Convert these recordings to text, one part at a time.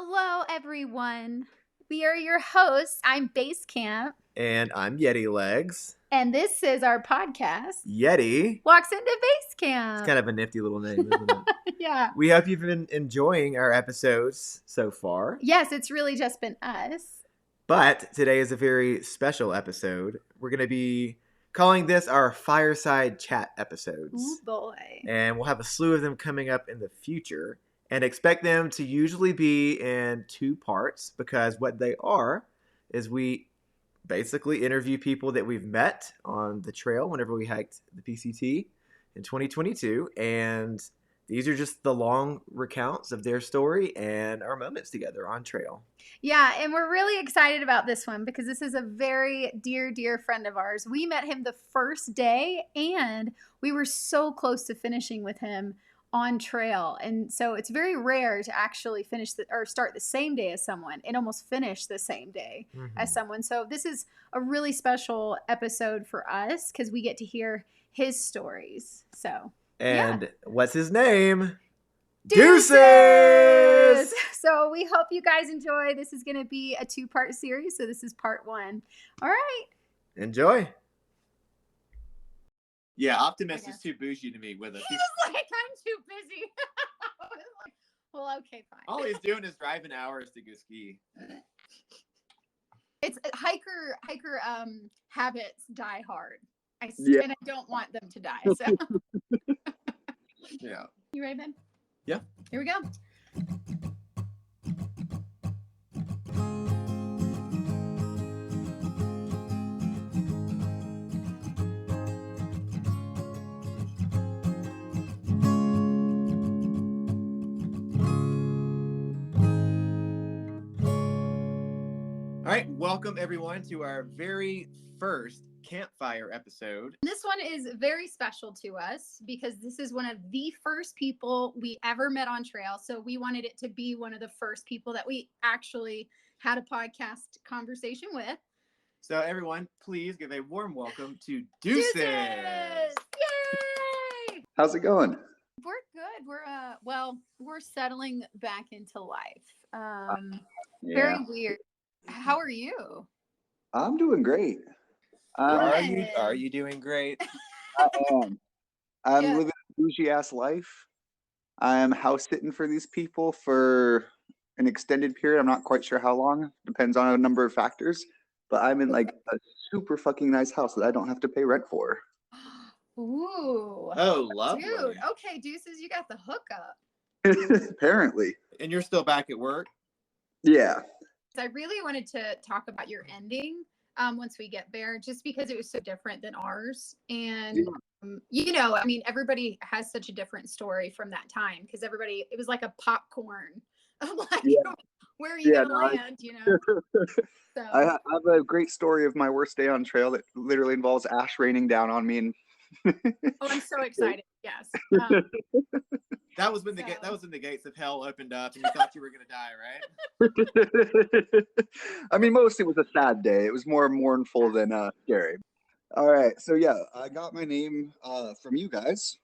Hello, everyone. We are your hosts. I'm Basecamp. And I'm Yeti Legs. And this is our podcast, Yeti Walks into Basecamp. It's kind of a nifty little name, isn't it? Yeah. We hope you've been enjoying our episodes so far. Yes, it's really just been us. But today is a very special episode. We're going to be calling this our Fireside Chat episodes. Ooh, boy. And we'll have a slew of them coming up in the future. And expect them to usually be in 2 parts, because what they are is we basically interview people that we've met on the trail whenever we hiked the PCT in 2022. And these are just the long recounts of their story and our moments together on trail. Yeah, and we're really excited about this one because this is a very dear, dear friend of ours. We met him the first day, and we were so close to finishing with him on trail. And so it's very rare to actually finish or start the same day as someone and almost finish the same day as someone. So this is a really special episode for us because we get to hear his stories. So, and what's his name? Deuces! So we hope you guys enjoy. This is going to be a 2-part series. So this is part 1. All right. Enjoy. Yeah, Optimus is too bougie to meet with us. He was like, I'm too busy. I was like, well, okay, fine. All he's doing is driving hours to go ski. It's hiker habits die hard. And I don't want them to die. So yeah. You ready, Ben? Yeah. Here we go. All right, welcome everyone to our very first campfire episode. This one is very special to us because this is one of the first people we ever met on trail. So we wanted it to be one of the first people that we actually had a podcast conversation with. So everyone, please give a warm welcome to Deuces. Yay! How's it going? We're good. We're settling back into life. Very weird. How are you? I'm doing great. Are you doing great? I am. I'm living a bougie ass life. I'm house sitting for these people for an extended period. I'm not quite sure how long. Depends on a number of factors. But I'm in like a super fucking nice house that I don't have to pay rent for. Ooh. Oh, lovely. Dude, okay, Deuces, you got the hookup. Apparently. And you're still back at work? Yeah. I really wanted to talk about your ending once we get there, just because it was so different than ours. And, everybody has such a different story from that time because it was like a popcorn of like, where are you going to land, So. I have a great story of my worst day on trail that literally involves ash raining down on me. Oh, I'm so excited. Yes. That was when the gates of hell opened up and you thought you were going to die, right? I mean, mostly it was a sad day. It was more mournful than scary. All right. So, I got my name from you guys.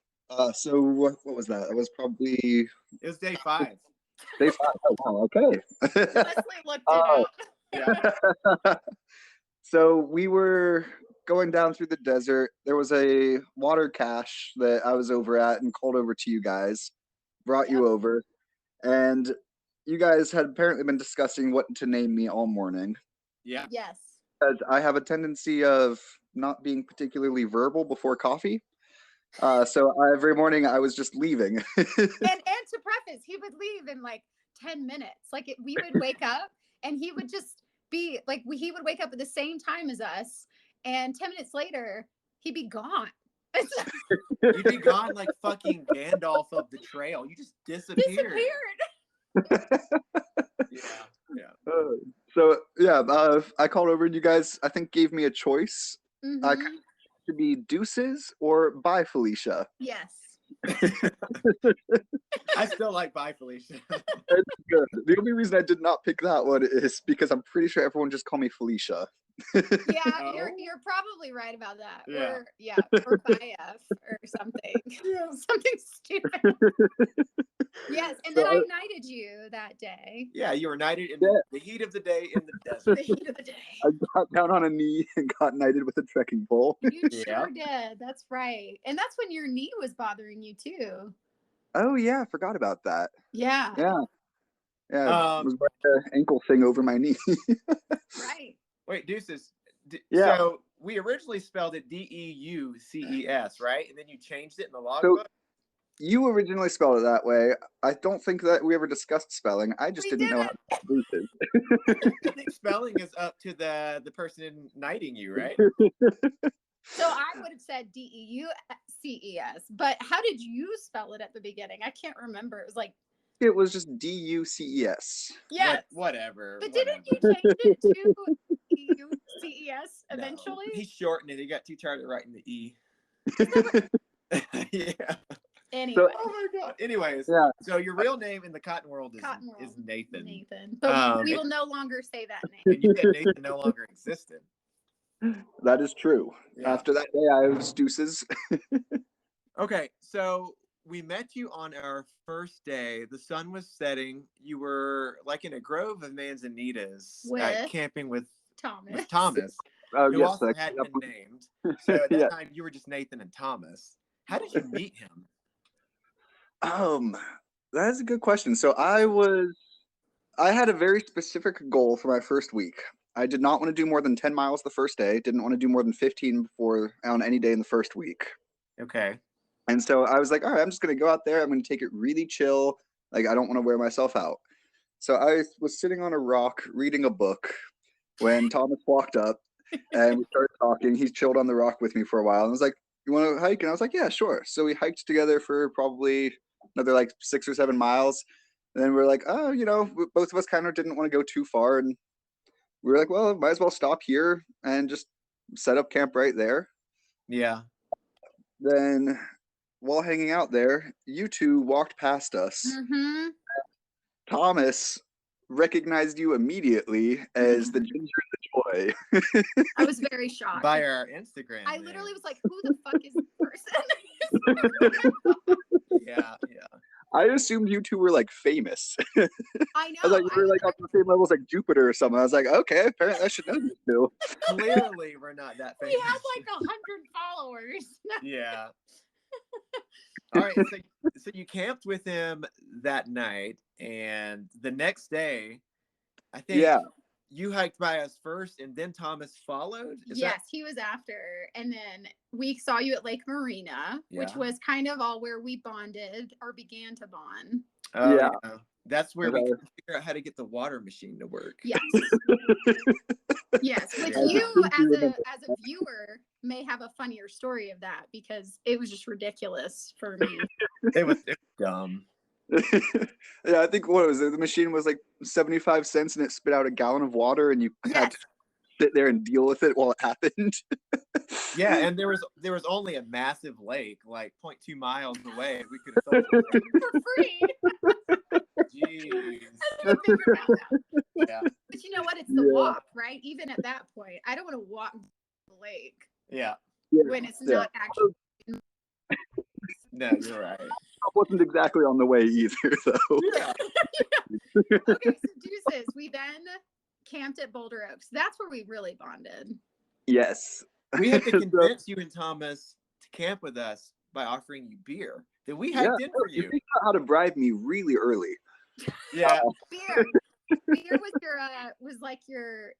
So what was that? It was probably... It was day 5. Day 5. Oh, wow. Okay. Wesley looked it up. Yeah. So we were going down through the desert. There was a water cache that I was over at and called over to you guys. Brought you over, and you guys had apparently been discussing what to name me all morning. Yeah. Yes. Because I have a tendency of not being particularly verbal before coffee. So every morning I was just leaving. and to preface, he would leave in like 10 minutes. We would wake up and he would just be like, he would wake up at the same time as us, and 10 minutes later he'd be gone. You'd be gone like fucking Gandalf of the trail. You just disappeared. I called over and you guys, I think, gave me a choice. I could to be Deuces or Bye Felicia. Yes. I still like Bye Felicia. It's good. The only reason I did not pick that one is because I'm pretty sure everyone just call me Felicia. Yeah, No? you're probably right about that. Yeah. Or BIF or something. Yeah. Something stupid. Yes, and So then I knighted you that day. Yeah, you were knighted in Yeah. the heat of the day in the desert. The heat of the day. I got down on a knee and got knighted with a trekking pole. You Yeah. sure did. That's right. And that's when your knee was bothering you too. Oh yeah, I forgot about that. Yeah. Yeah. Yeah, it was like an ankle thing over my knee. Right. Wait, Deuces. Yeah. So we originally spelled it Deuces, right? And then you changed it in the So logbook. you originally spelled it that way. I don't think that we ever discussed spelling. I just We didn't know how didn't. to spell Deuces. I think spelling is up to the person knighting you, right? So I would have said DEUCES, but how did you spell it at the beginning? I can't remember. It was like, It was just DUCES. yes. Whatever. But didn't you change it to DEUCES No. eventually? He shortened it. He got too tired of writing the E. Yeah. Anyway. Oh my god. Anyways, Yeah. so your real name in the cotton world is Nathan. Nathan. But we will no longer say that name. And you said Nathan no longer existed. That is true. Yeah. After that day, I was Deuces. Okay, so we met you on our first day. The sun was setting. You were like in a grove of manzanitas, camping with Thomas, Oh, who yes, also that- hadn't been named. So at that Yeah. time, you were just Nathan and Thomas. How did you meet him? That is a good question. So I had a very specific goal for my first week. I did not want to do more than 10 miles the first day. Didn't want to do more than 15 on any day in the first week. Okay. And so I was like, all right, I'm just going to go out there. I'm going to take it really chill. Like, I don't want to wear myself out. So I was sitting on a rock reading a book when Thomas walked up and we started talking. He chilled on the rock with me for a while and was like, you want to hike? And I was like, yeah, sure. So we hiked together for probably another like 6 or 7 miles. And then we're like, oh, both of us kind of didn't want to go too far. And we were like, well, might as well stop here and just set up camp right there. Yeah. Then while hanging out there, you two walked past us. Mm-hmm. Thomas recognized you immediately as the Ginger and the Joy. I was very shocked. By our Instagram. I literally was like, who the fuck is this person? Yeah. I assumed you two were like famous. I know. I thought you were like on the same level as like Jupiter or something. I was like, okay, apparently I should know these two. Clearly, we're not that famous. We had like 100 followers. Yeah. All right. So you camped with him that night, and the next day, I think you hiked by us first, and then Thomas followed. Yes, he was after, and then we saw you at Lake Marina, which was kind of all where we bonded or began to bond. Oh, yeah. That's where we can figure out how to get the water machine to work. Yes. Yes, which you as a viewer may have a funnier story of that because it was just ridiculous for me. It was dumb. Yeah, I think what was it? The machine was like 75 cents and it spit out a gallon of water and you had to sit there and deal with it while it happened. Yeah, and there was only a massive lake like 0.2 miles away. We could have filled it for free. Jeez. Yeah. But you know what? It's the walk, right? Even at that point, I don't want to walk the lake. Yeah. When it's not actually. No, you're right. I wasn't exactly on the way either, though. Yeah. Okay, so Deuces, we then camped at Boulder Oaks. That's where we really bonded. Yes. We had to convince you and Thomas to camp with us by offering you beer. Then we hiked in for you. You figured out how to bribe me really early. Yeah. Beer was like your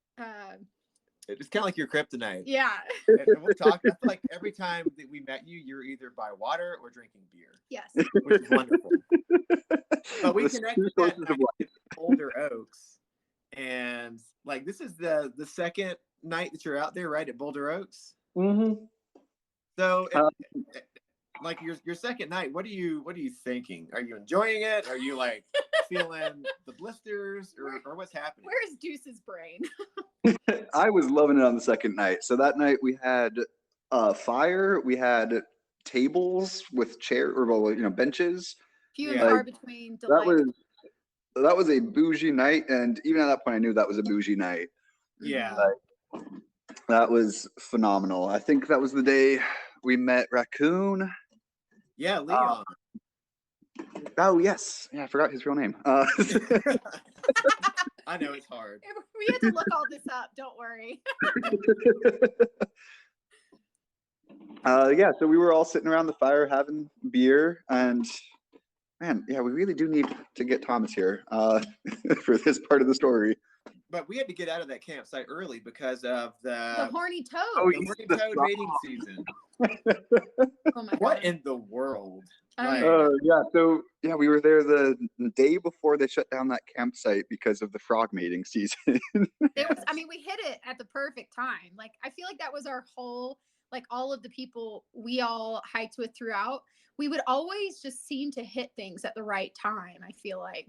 it was kind of like your kryptonite. Yeah. And we'll talk. I feel like every time that we met you, you're either by water or drinking beer. Yes. Which is wonderful. But we connected that night at Boulder Oaks. And like this is the second night that you're out there, right, at Boulder Oaks? Mm-hmm. So like your second night, what are you thinking? Are you enjoying it? Are you like feeling the blisters or what's happening? Where's Deuce's brain? I was loving it on the second night. So that night we had fire, we had tables with benches. Few and far between. That was a bougie night, and even at that point I knew that was a bougie night. Yeah. That was phenomenal. I think that was the day we met Raccoon. Yeah, Leon. Oh, yes. Yeah, I forgot his real name. I know it's hard. We had to look all this up. Don't worry. Yeah, so we were all sitting around the fire having beer, and man, yeah, we really do need to get Thomas here for this part of the story. But we had to get out of that campsite early because of The horny toad. The horny toad mating season. Oh my What God. in the world? Yeah, so yeah, we were there the day before they shut down that campsite because of the frog mating season. It was, I mean, we hit it at the perfect time. Like, I feel like that was our whole, like, all of the people we all hiked with throughout, we would always just seem to hit things at the right time, I feel like.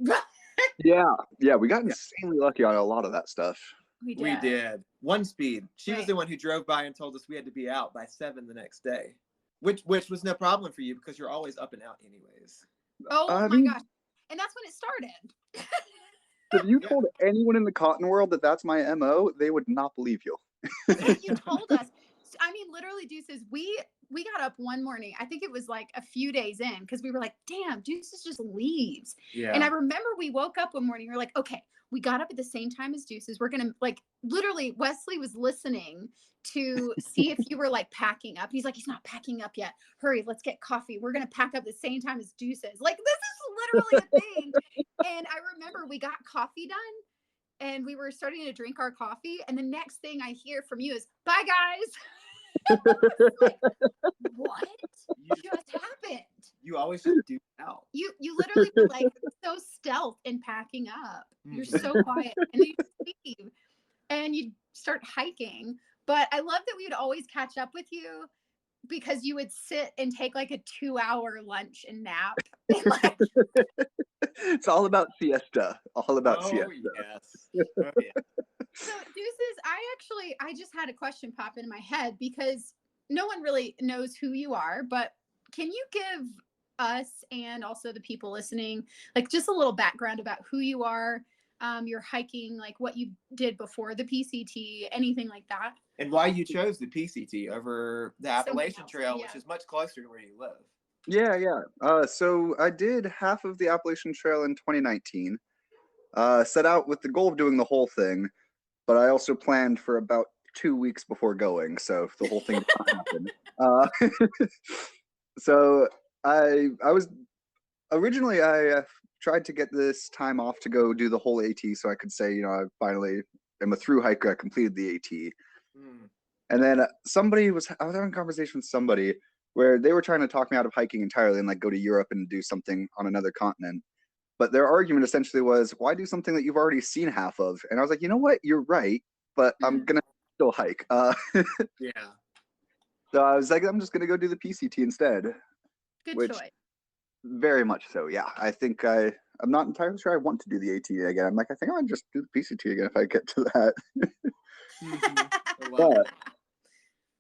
Yeah, we got insanely lucky on a lot of that stuff. We did. One Speed. She was the one who drove by and told us we had to be out by 7 the next day, which was no problem for you because you're always up and out anyways. Oh my gosh. And that's when it started. If you told anyone in the cotton world that that's my MO, they would not believe you. You told us. I mean, literally, Deuces, we got up one morning. I think it was like a few days in because we were like, damn, Deuces just leaves. Yeah. And I remember we woke up one morning. We were like, okay, we got up at the same time as Deuces. We're going to, like, literally, Wesley was listening to see if you were like packing up. He's like, he's not packing up yet. Hurry, let's get coffee. We're going to pack up the same time as Deuces. Like, this is literally a thing. And I remember we got coffee done. And we were starting to drink our coffee. And the next thing I hear from you is, bye, guys. Like, what just happened? You always should do out. You literally were like so stealth in packing up. You're so quiet. And then you leave. And you start hiking. But I love that we would always catch up with you because you would sit and take like a 2-hour lunch and nap. Like, it's all about siesta. All about siesta. Yes. Oh, yeah. So Deuces, I just had a question pop into my head because no one really knows who you are, but can you give us and also the people listening, like just a little background about who you are, your hiking, like what you did before the PCT, anything like that? And why you chose the PCT over the Appalachian Trail, which is much closer to where you live. Yeah. So I did half of the Appalachian Trail in 2019. Set out with the goal of doing the whole thing, but I also planned for about 2 weeks before going, so the whole thing did not happen. So I was originally I tried to get this time off to go do the whole AT, so I could say, I finally am a through hiker. I completed the AT. And then I was having a conversation with somebody where they were trying to talk me out of hiking entirely and like go to Europe and do something on another continent. But their argument essentially was, why do something that you've already seen half of? And I was like, you know what? You're right, but I'm going to still hike. Yeah. So I was like, I'm just going to go do the PCT instead. Good choice. Very much so, yeah. I think I'm not entirely sure I want to do the AT again. I'm like, I think I might just do the PCT again if I get to that.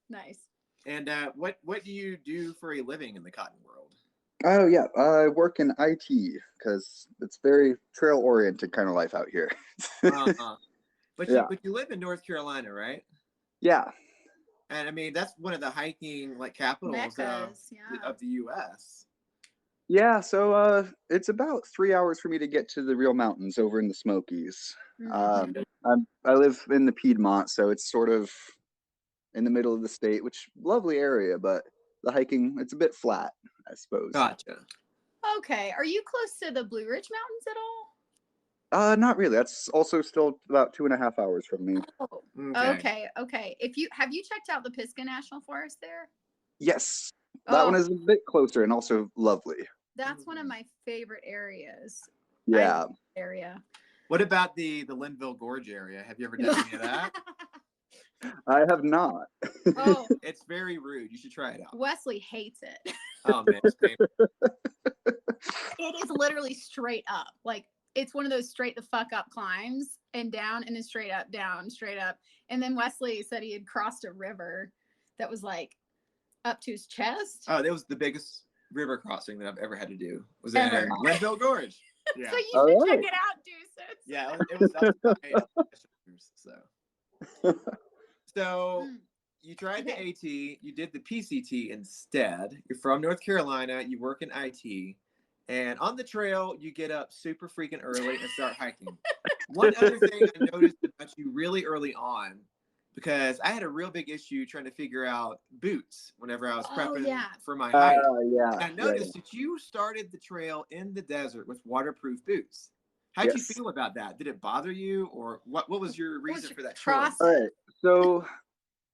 Nice. And what do you do for a living in the cotton world? Oh yeah, I work in IT because it's very trail oriented kind of life out here. But you live in North Carolina, right? Yeah. And I mean that's one of the hiking like capitals of the U.S. Yeah, so it's about 3 hours for me to get to the real mountains over in the Smokies. I live in the Piedmont, so it's sort of in the middle of the state, which lovely area, but the hiking, it's a bit flat, I suppose. Gotcha. Okay. Are you close to the Blue Ridge Mountains at all? Not really. That's also still about 2.5 hours from me. Oh, okay. Have you checked out the Pisgah National Forest there? Yes. That one is a bit closer and also lovely. That's one of my favorite areas. Yeah. What about the Linville Gorge area? Have you ever done any of that? I have not. Oh, it's very rude. You should try it out. Wesley hates it. Oh man, it's painful. It is literally straight up. Like it's one of those straight the fuck up climbs and down and then straight up, down, straight up. And then Wesley said he had crossed a river that was like up to his chest. Oh, that was the biggest river crossing that I've ever had to do. Was in Linville Gorge. Yeah. So you should check it out, Deuces. Yeah, it was up to my shoulders, so. So you tried the AT, you did the PCT instead. You're from North Carolina, you work in IT, and on the trail, you get up super freaking early and start hiking. One other thing I noticed about you really early on, because I had a real big issue trying to figure out boots whenever I was prepping for my hike. Yeah. And I noticed that you started the trail in the desert with waterproof boots. How'd you feel about that? Did it bother you, or what was your reason for that choice? All right. So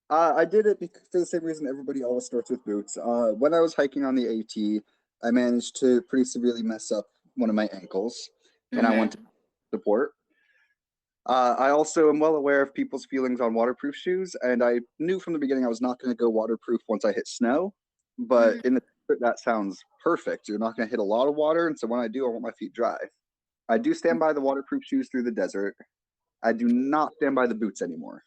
I did it for the same reason everybody always starts with boots. When I was hiking on the AT, I managed to pretty severely mess up one of my ankles, and I wanted support. I also am well aware of people's feelings on waterproof shoes, and I knew from the beginning I was not going to go waterproof once I hit snow. But in the desert, that sounds perfect. You're not going to hit a lot of water, and so when I do, I want my feet dry. I do stand by the waterproof shoes through the desert. I do not stand by the boots anymore.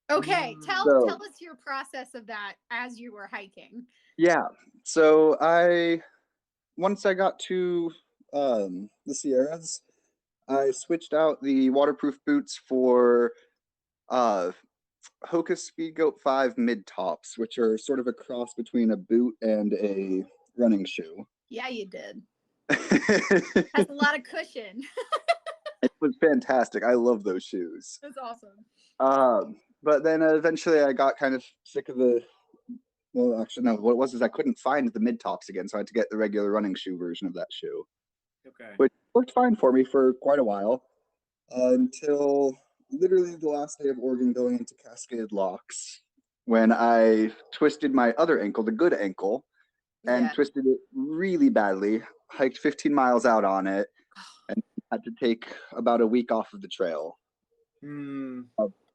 Okay, tell us your process of that as you were hiking. Yeah, so once I got to the Sierras, I switched out the waterproof boots for Hoka Speed Goat 5 mid tops, which are sort of a cross between a boot and a running shoe. Yeah, you did. Has a lot of cushion. It was fantastic. I love those shoes. That's awesome. But then eventually I got kind of sick of well, actually, no, what it was is I couldn't find the mid tops again, so I had to get the regular running shoe version of that shoe. Okay. Which worked fine for me for quite a while, until literally the last day of Oregon going into Cascade Locks, when I twisted my other ankle, the good ankle, and twisted it really badly, hiked 15 miles out on it, and had to take about a week off of the trail.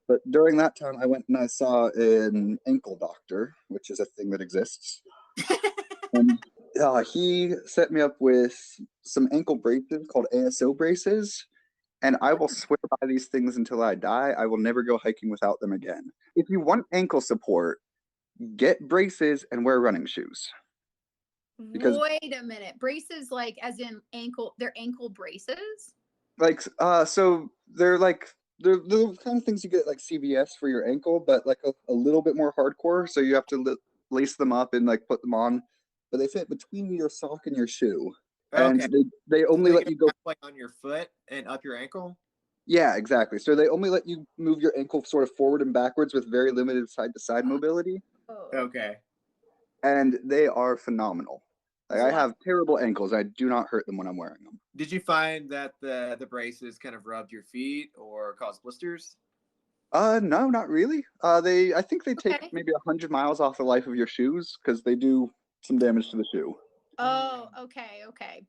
But during that time, I went and I saw an ankle doctor, which is a thing that exists. And he set me up with some ankle braces called ASO braces. And I will swear by these things until I die. I will never go hiking without them again. If you want ankle support, get braces and wear running shoes. Because wait a minute. Braces like as in ankle, they're ankle braces? Like, so they're the kind of things you get like CVS for your ankle, but like a little bit more hardcore. So you have to lace them up and like put them on, but they fit between your sock and your shoe. And they only let you go on your foot and up your ankle. Yeah, exactly. So they only let you move your ankle sort of forward and backwards with very limited side to side mobility. Okay. And they are phenomenal. Like, I have terrible ankles. I do not hurt them when I'm wearing them. Did you find that the braces kind of rubbed your feet or caused blisters? No, not really. I think they take maybe 100 miles off the life of your shoes because they do some damage to the shoe. Oh, okay.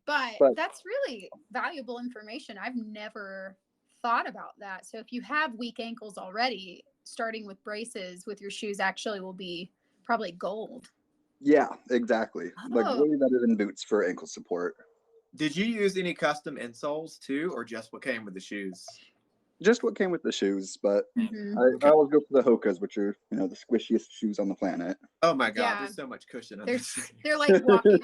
But that's really valuable information. I've never thought about that. So if you have weak ankles already, starting with braces with your shoes actually will be probably gold. Yeah, exactly. Like way better than boots for ankle support. Did you use any custom insoles too, or just what came with the shoes? Just what came with the shoes, but I always go for the Hokas, which are, the squishiest shoes on the planet. Oh my God, there's so much cushion on they're like walking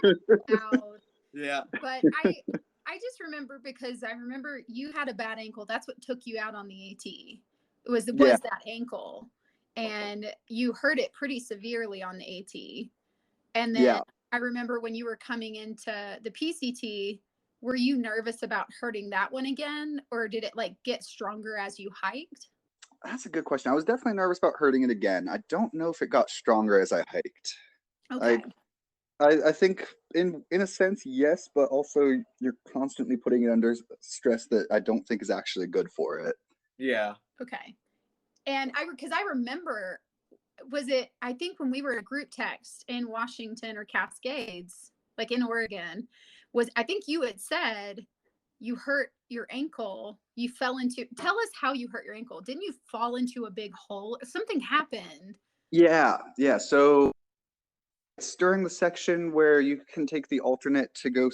out. Yeah. But I just remember because I remember you had a bad ankle. That's what took you out on the AT. It was that ankle. And you hurt it pretty severely on the AT. And then I remember when you were coming into the PCT, were you nervous about hurting that one again? Or did it like get stronger as you hiked? That's a good question. I was definitely nervous about hurting it again. I don't know if it got stronger as I hiked. Okay. I think in a sense, yes, but also you're constantly putting it under stress that I don't think is actually good for it. Yeah. Okay. And because I remember, I think when we were a group text in Washington or Cascades, like in Oregon, I think you had said you hurt your ankle. You tell us how you hurt your ankle. Didn't you fall into a big hole? Something happened. Yeah. So it's during the section where you can take the alternate to go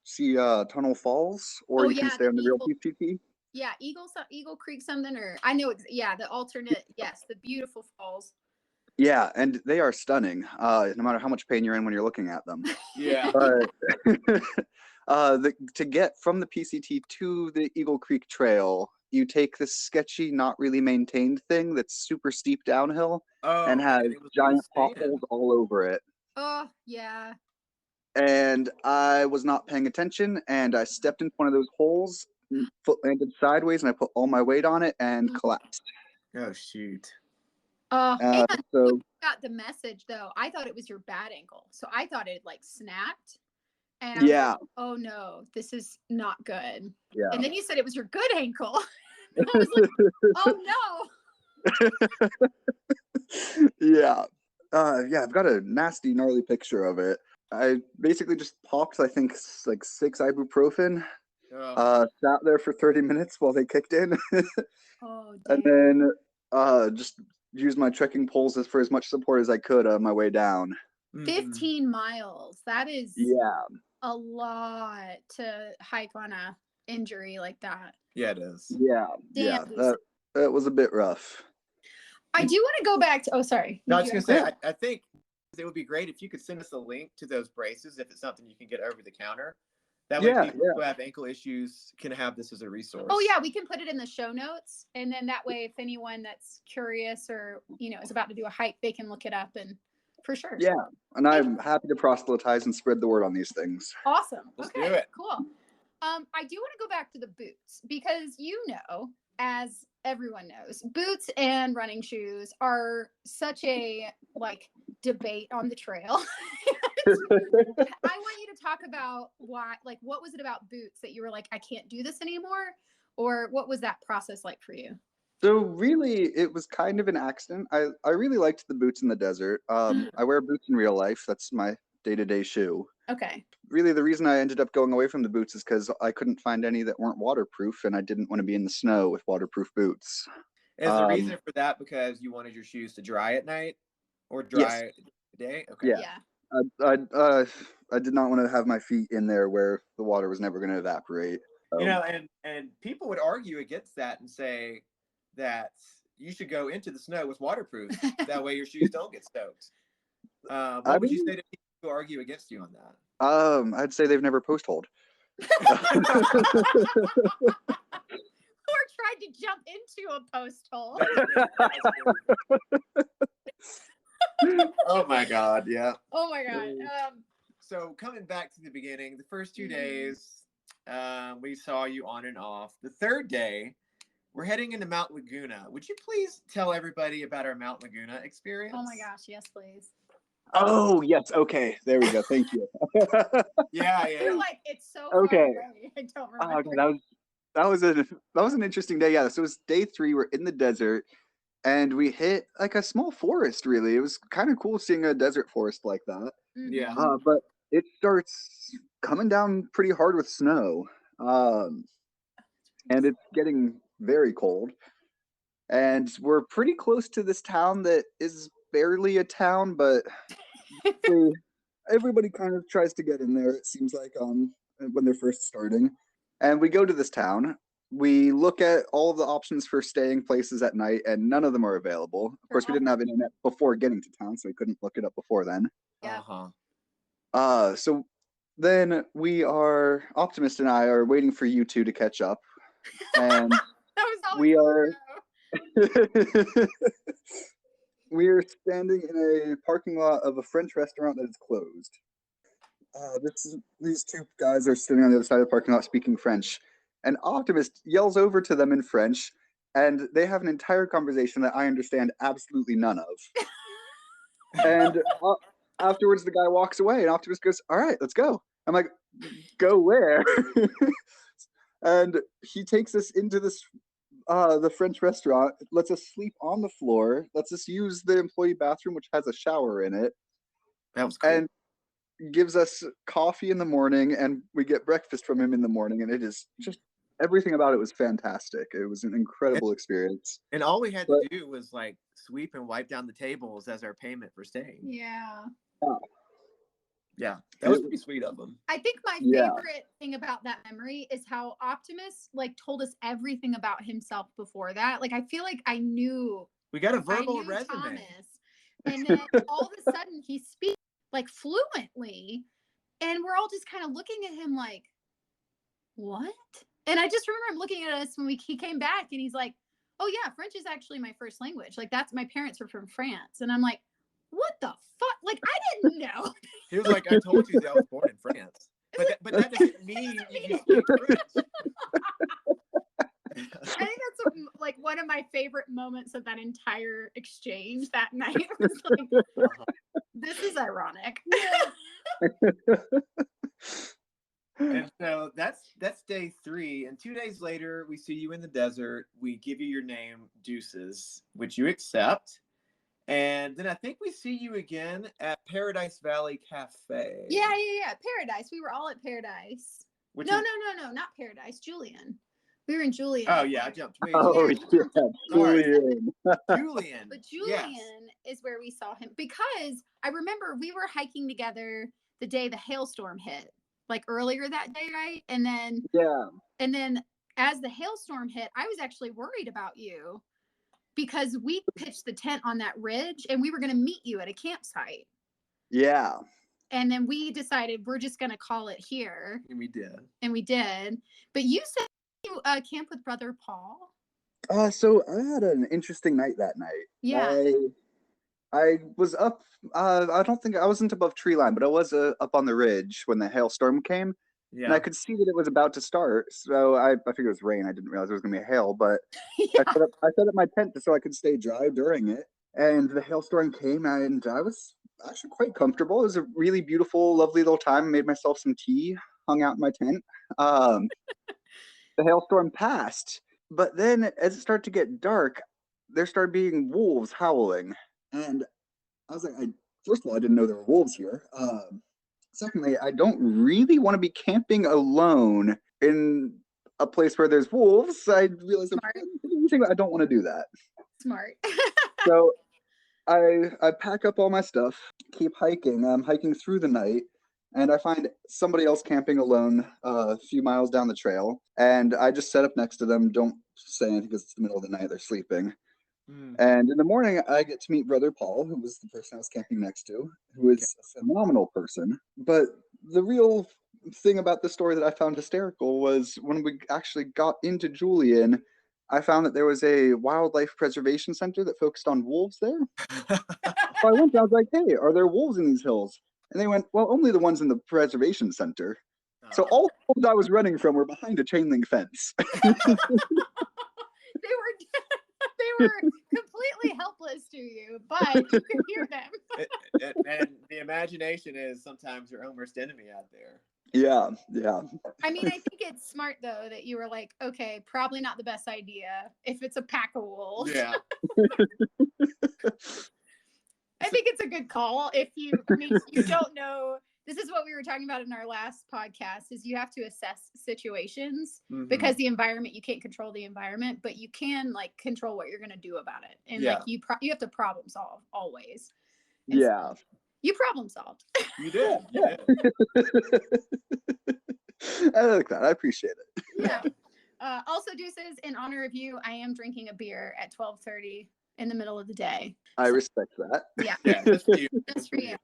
see Tunnel Falls, or you can stay on the real PCT. Yeah, Eagle Creek something, or I know the alternate. Yes, the beautiful falls. Yeah, and they are stunning, no matter how much pain you're in when you're looking at them. Yeah. But to get from the PCT to the Eagle Creek Trail you take this sketchy, not really maintained thing that's super steep downhill and Oh, has and it was giant sand. potholes all over it. Oh, yeah. And I was not paying attention, and I stepped into one of those holes, foot landed sideways, and I put all my weight on it and collapsed. Oh, shoot. And So got the message, though. I thought it was your bad ankle. So I thought it like snapped. And I was like, oh no, this is not good. Yeah. And then you said it was your good ankle. I was like, oh no. Yeah. Yeah, I've got a nasty, gnarly picture of it. I basically just popped, I think, like 6 ibuprofen. Sat there for 30 minutes while they kicked in. Oh, and then just used my trekking poles for as much support as I could on my way down. 15 miles. That is a lot to hike on a injury like that. Yeah, it is. Yeah. Damn. Yeah. That was a bit rough. I do want to go back to, sorry. No, I was going to say, I think it would be great if you could send us a link to those braces if it's something you can get over the counter. That way people who have ankle issues can have this as a resource. Oh, yeah, we can put it in the show notes. And then that way, if anyone that's curious or, is about to do a hike, they can look it up and for sure. Yeah, and I'm happy to proselytize and spread the word on these things. Awesome. Let's do it. Cool. I do want to go back to the boots because as everyone knows, boots and running shoes are such a debate on the trail. I want you to talk about why, what was it about boots that you were like, I can't do this anymore? Or what was that process like for you? So really, it was kind of an accident. I really liked the boots in the desert. I wear boots in real life. That's my day-to-day shoe. Okay. Really, the reason I ended up going away from the boots is because I couldn't find any that weren't waterproof, and I didn't want to be in the snow with waterproof boots. Is the reason for that because you wanted your shoes to dry at night or dry the day? Okay. Yeah. I did not want to have my feet in there where the water was never going to evaporate. And people would argue against that and say that you should go into the snow with waterproof. That way your shoes don't get soaked. What would you say to people who argue against you on that? I'd say they've never post-holed. Or tried to jump into a post hole. Oh my God, yeah. Oh my God. So coming back to the beginning, the first 2 days, we saw you on and off. The third day, we're heading into Mount Laguna. Would you please tell everybody about our Mount Laguna experience? Oh my gosh, yes, please. Oh yes, okay. There we go. Thank you. Yeah. You're like, it's so far away. I don't remember. Okay, that was an interesting day. Yeah, so it was day 3. We're in the desert, and we hit like a small forest. Really, it was kind of cool seeing a desert forest like that. Mm-hmm. Yeah. But it starts coming down pretty hard with snow, and it's getting very cold. And we're pretty close to this town that is barely a town, but everybody kind of tries to get in there, it seems like, when they're first starting. And we go to this town. We look at all of the options for staying places at night, and none of them are available. Of course, we didn't have internet before getting to town, so we couldn't look it up before then. Yeah. So then Optimist and I are waiting for you two to catch up. And we are we are standing in a parking lot of a French restaurant that is closed. These 2 guys are sitting on the other side of the parking lot speaking French. An Optimist yells over to them in French, and they have an entire conversation that I understand absolutely none of. And afterwards, the guy walks away, and Optimist goes, "All right, let's go." I'm like, "Go where?" And he takes us into the French restaurant, lets us sleep on the floor, lets us use the employee bathroom, which has a shower in it. That was cool. And gives us coffee in the morning, and we get breakfast from him in the morning, and it is just everything about it was fantastic. It was an incredible experience. And all we had to do was sweep and wipe down the tables as our payment for staying. Yeah. Yeah, that was pretty sweet of them. I think my favorite thing about that memory is how Optimus told us everything about himself before that. I feel like I knew. We got a verbal resume. Thomas, and then all of a sudden he speaks fluently, and we're all just kind of looking at him like, what? And I just remember him looking at us when he came back, and he's like, "Oh yeah, French is actually my first language. Like that's my parents were from France." And I'm like, "What the fuck? Like I didn't know." He was like, "I told you that I was born in France, but that doesn't mean you speak French." I think that's like one of my favorite moments of that entire exchange that night. It was like, this is ironic. And so that's day 3. And 2 days later, we see you in the desert. We give you your name, Deuces, which you accept. And then I think we see you again at Paradise Valley Cafe. Yeah. Paradise. We were all at Paradise. No, not Paradise. Julian. We were in Julian. Oh yeah, I jumped way. Julian. Julian. But Julian is where we saw him, because I remember we were hiking together the day the hailstorm hit, like earlier that day, right? And then as the hailstorm hit, I was actually worried about you, because we pitched the tent on that ridge and we were going to meet you at a campsite. Yeah. And then we decided we're just going to call it here. And we did. But you said you camp with Brother Paul. So I had an interesting night that night. Yeah. I was up. I don't think I wasn't above tree line, but I was up on the ridge when the hailstorm came. Yeah. And I could see that it was about to start. So I figured it was rain. I didn't realize it was going to be hail, but I set up my tent so I could stay dry during it. And the hailstorm came, and I was actually quite comfortable. It was a really beautiful, lovely little time. I made myself some tea, hung out in my tent. The hailstorm passed, but then as it started to get dark, there started being wolves howling. And I was like, first of all, I didn't know there were wolves here. Secondly, I don't really want to be camping alone in a place where there's wolves. I realized I don't want to do that. Smart. So I pack up all my stuff, keep hiking. I'm hiking through the night, and I find somebody else camping alone a few miles down the trail. And I just set up next to them, don't say anything because it's the middle of the night, they're sleeping. And in the morning, I get to meet Brother Paul, who was the person I was camping next to, who is a phenomenal person. But the real thing about the story that I found hysterical was when we actually got into Julian, I found that there was a wildlife preservation center that focused on wolves there. So I went, I was like, "Hey, are there wolves in these hills?" And they went, "Well, only the ones in the preservation center." So all the wolves I was running from were behind a chain link fence. They were completely helpless to you, but you could hear them. And the imagination is sometimes your own worst enemy out there. Yeah. I mean, I think it's smart, though, that you were like, okay, probably not the best idea if it's a pack of wolves. Yeah. I think it's a good call. You don't know. This is what we were talking about in our last podcast, is you have to assess situations, because the environment, you can't control the environment, but you can like control what you're going to do about it. And like you have to problem solve always. And yeah. So you problem solved. You did. Yeah. I like that. I appreciate it. Yeah. Also, Deuces, in honor of you, I am drinking a beer at 12:30 in the middle of the day. I respect that. Yeah. Just for you. Just for you.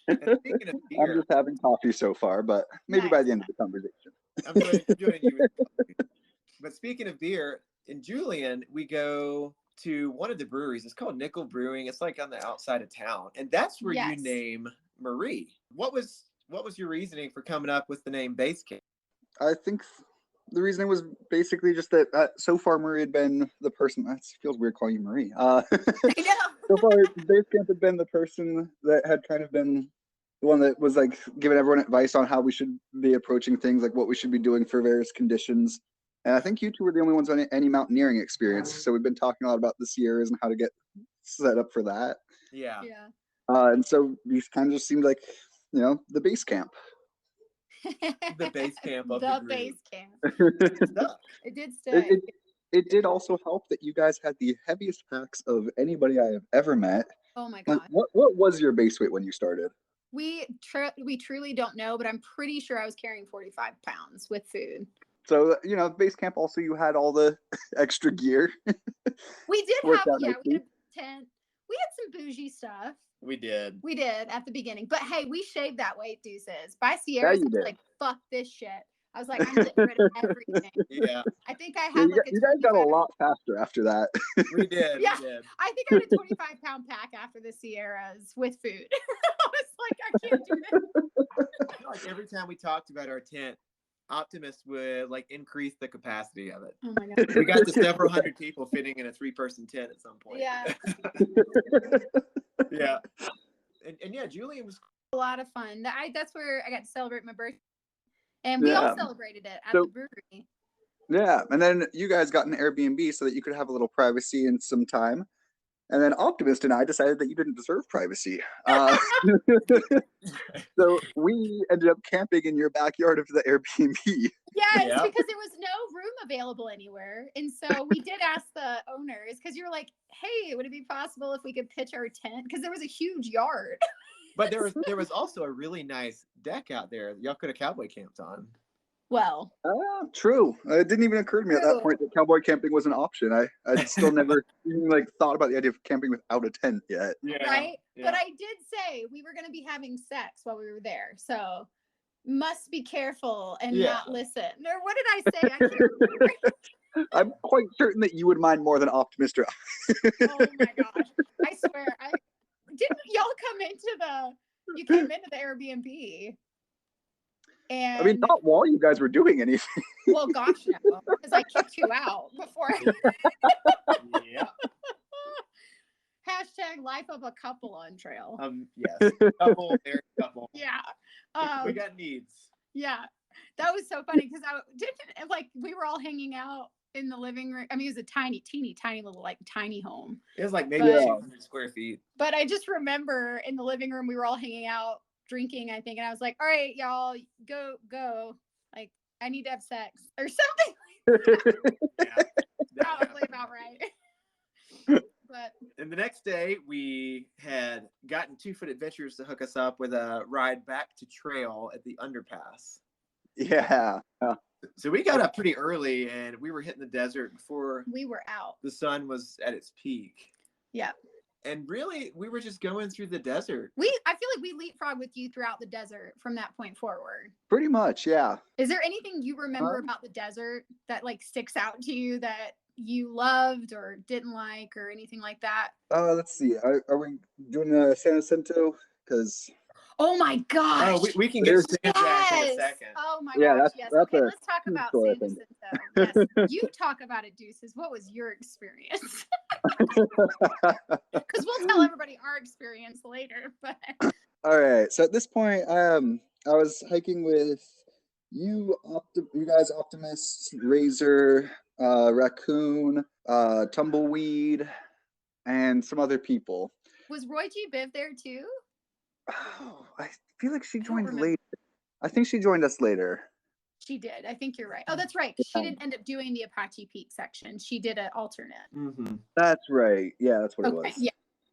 And speaking of beer, I'm just having coffee so far, but maybe by the end of the conversation. I'm joining you with coffee. But speaking of beer, in Julian, we go to one of the breweries. It's called Nickel Brewing. It's like on the outside of town, and that's where you name Marie. What was your reasoning for coming up with the name Basecamp? I think the reasoning was basically just that so far Marie had been the person. That feels weird calling you Marie. So far, Basecamp had been the person that had kind of been the one that was like giving everyone advice on how we should be approaching things, like what we should be doing for various conditions. And I think you two were the only ones on any mountaineering experience. So we've been talking a lot about the Sierras and how to get set up for that. Yeah. And so these kind of just seemed like, the base camp. The base camp of the base camp. It did stay. It did also help that you guys had the heaviest packs of anybody I have ever met. Oh my God. What was your base weight when you started? We truly don't know, but I'm pretty sure I was carrying 45 pounds with food. So, base camp also, you had all the extra gear. We did we had a tent. We had some bougie stuff. We did at the beginning. But hey, we shaved that weight, Deuces. By Sierra, like, fuck this shit. I was like, I'm getting rid of everything. Yeah. I think I had like a you guys got a 25 lot faster after that. We did. Yeah. We did. I think I had a 25-pound pack after the Sierras with food. I was like, I can't do this. I feel like every time we talked about our tent, Optimist would like increase the capacity of it. Oh my God. We got to several hundred people fitting in a 3-person tent at some point. Yeah. Yeah. And yeah, Julian was A lot of fun. That's where I got to celebrate my birthday. And we all celebrated it at the brewery. Yeah. And then you guys got an Airbnb so that you could have a little privacy and some time. And then Optimist and I decided that you didn't deserve privacy. So we ended up camping in your backyard of the Airbnb. Yes, because there was no room available anywhere. And so we did ask the owners, because you're like, hey, would it be possible if we could pitch our tent? Because there was a huge yard. But there was also a really nice deck out there y'all could have cowboy camped on. Well, true. It didn't even occur to me at that point that cowboy camping was an option. I still never even like thought about the idea of camping without a tent yet. Yeah. Right? Yeah. But I did say we were going to be having sex while we were there. So must be careful and not listen. Or what did I say? I can't remember. I'm quite certain that you would mind more than Optimist. Oh my gosh. I swear. Didn't y'all you came into the Airbnb? And I mean, not while you guys were doing anything. Well, gosh, no, because I kicked you out before. Yeah. Hashtag life of a couple on trail. Yes. Couple, married couple. Yeah. We got needs. Yeah. That was so funny because we were all hanging out in the living room. I mean, it was a teeny little, like, tiny home. It was like maybe 200 square feet. But I just remember in the living room, we were all hanging out, drinking, I think. And I was like, all right, y'all, go. Like, I need to have sex or something. Probably about right. But and the next day, we had gotten 2-Foot Adventures to hook us up with a ride back to trail at the underpass. Yeah. So we got up pretty early, and we were hitting the desert before we were out. The sun was at its peak. Yeah. And really, we were just going through the desert. I feel like we leapfrogged with you throughout the desert from that point forward. Pretty much, yeah. Is there anything you remember about the desert that like sticks out to you that you loved or didn't like or anything like that? Let's see. Are we doing San Jacinto? Because oh my gosh. Oh, we can get to San Jacinto in a second. Oh my gosh, yes. That's okay, let's talk about San Jacinto. Yes. You talk about it, Deuces. What was your experience? Because we'll tell everybody our experience later. But all right. So at this point, I was hiking with you guys, Optimist, Razor, Raccoon, Tumbleweed, and some other people. Was Roy G. Biv there too? Oh, I feel like she joined later. I think she joined us later. She did. I think you're right. Oh, that right. She didn't end up doing the Apache Peak section. She did an alternate. Mm-hmm. That's right. Yeah, that's what it was.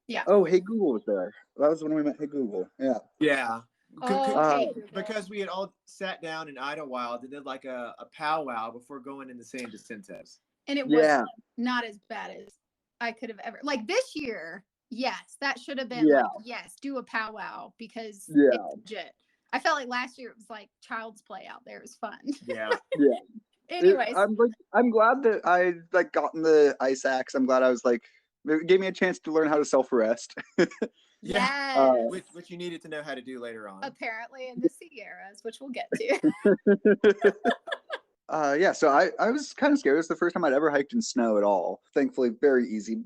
Yeah. Oh, Hey Google was there. That was when we met Hey Google. Yeah. Yeah. Okay. Because we had all sat down in Idlewild and did like a powwow before going into San Jacinto. And it was not as bad as I could have ever. Like this year, yes, that should have been do a powwow because it's legit. I felt like last year it was like child's play out there. It was fun. Yeah. Anyways. I'm glad that I like got in the ice axe. I'm glad I was like, it gave me a chance to learn how to self-arrest. Yes. Which you needed to know how to do later on. Apparently in the Sierras, which we'll get to. So I was kind of scared. It was the first time I'd ever hiked in snow at all. Thankfully, very easy,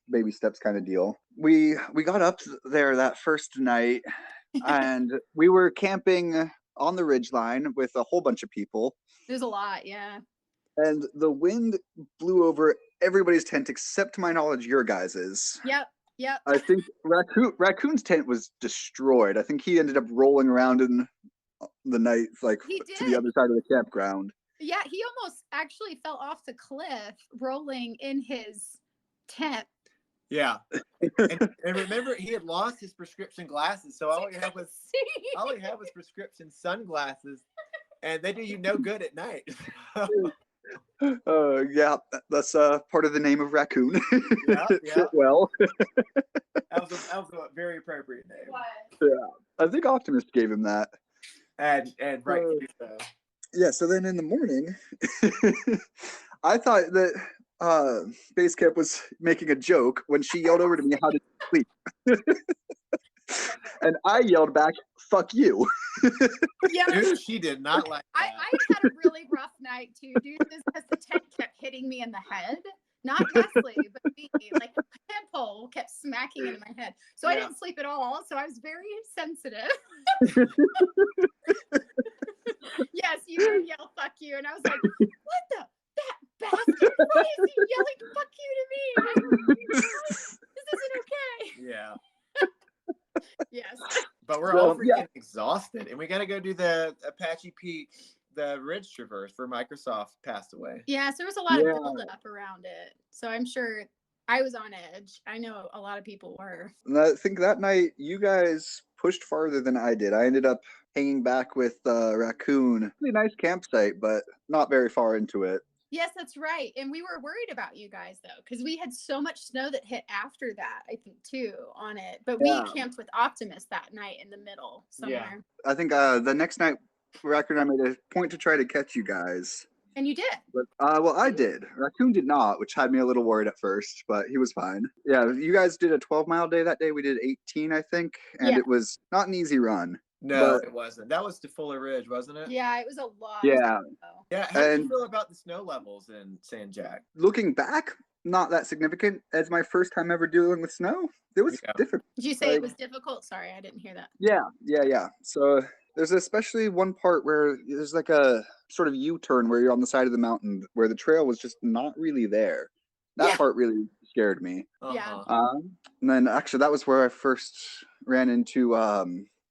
baby steps kind of deal. We got up there that first night and we were camping on the ridgeline with a whole bunch of people. There's a lot, yeah. And the wind blew over everybody's tent except, to my knowledge, your guys's. Yep. I think Raccoon's tent was destroyed. I think he ended up rolling around in the night, like to the other side of the campground. Yeah, he almost actually fell off the cliff rolling in his tent. Yeah. And remember, he had lost his prescription glasses, so all he had was prescription sunglasses, and they do you no good at night. That's part of the name of Raccoon. Yeah. Well, that was a very appropriate name. What? Yeah, I think Optimist gave him that. And right. Yeah, so then in the morning, I thought that Basecamp was making a joke when she yelled over to me, "How did you sleep?" And I yelled back, "Fuck you." Yeah, Dude, she did not like that. I had a really rough night too, Deuces, because the tent kept hitting me in the head. Not Wesley, but me. Like a pole kept smacking into my head. So I didn't sleep at all. So I was very sensitive. Yes, you did yell "fuck you," and I was like, "What that bastard? Why is he yelling "fuck you" to me? This isn't okay." Yeah. Yes. But we're all freaking exhausted, and we got to go do the Apache Peak, the Ridge Traverse for Microsoft passed away. Yeah, so there was a lot of build up around it. So I'm sure I was on edge. I know a lot of people were. And I think that night you guys pushed farther than I did. I ended up hanging back with Raccoon. Really nice campsite, but not very far into it. Yes, that's right. And we were worried about you guys though, because we had so much snow that hit after that, I think, too, on it. But we camped with Optimus that night in the middle somewhere. I think the next night, Raccoon and I made a point to try to catch you guys. And you did. But, well, I did. Raccoon did not, which had me a little worried at first, but he was fine. Yeah, you guys did a 12-mile day that day. We did 18, I think, and it was not an easy run. No, it wasn't. That was to Fuller Ridge, wasn't it? Yeah, it was a lot. Yeah. Yeah, how did you feel about the snow levels in San Jack? Looking back, not that significant. As my first time ever dealing with snow, it was difficult. Did you say it was difficult? Sorry, I didn't hear that. Yeah. So there's especially one part where there's like a sort of U-turn where you're on the side of the mountain where the trail was just not really there. That part really scared me. Yeah. And then actually that was where I first ran into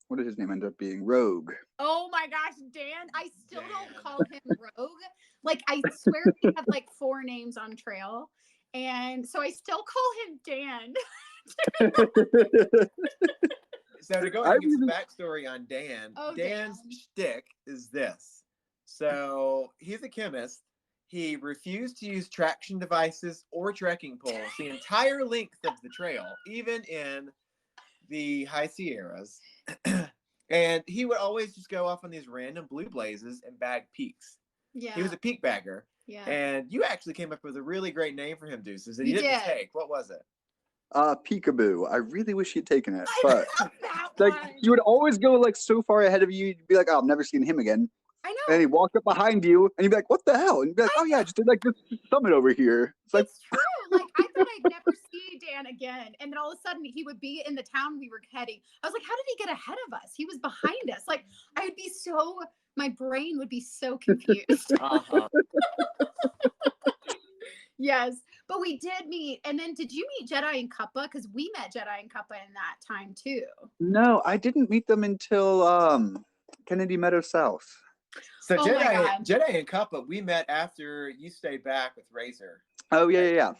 what did his name end up being? Rogue. Oh my gosh, Dan. I still don't call him Rogue. Like, I swear we have like 4 names on trail. And so I still call him Dan. So to go ahead and give some backstory on Dan, Dan's shtick is this. So he's a chemist. He refused to use traction devices or trekking poles the entire length of the trail, even in the high Sierras. And he would always just go off on these random blue blazes and bag peaks. Yeah. He was a peak bagger. Yeah. And you actually came up with a really great name for him, Deuces, that he didn't take. What was it? Peekaboo. I really wish he'd taken it, but like he would always go like so far ahead of you, you'd be like, "Oh, I've never seen him again." I know. And he walked up behind you, and you'd be like, "What the hell?" And you'd be like, "Oh yeah, I just did like this summit over here." It's like true. Like I thought I'd never see Dan again, and then all of a sudden he would be in the town we were heading. I was like, "How did he get ahead of us? He was behind us." Like I would be so, my brain would be so confused. Yes, but we did meet. And then did you meet Jedi and Cuppa? Because we met Jedi and Cuppa in that time too. No, I didn't meet them until Kennedy Meadow South. So Jedi and Cuppa, we met after you stayed back with Razor. Oh yeah.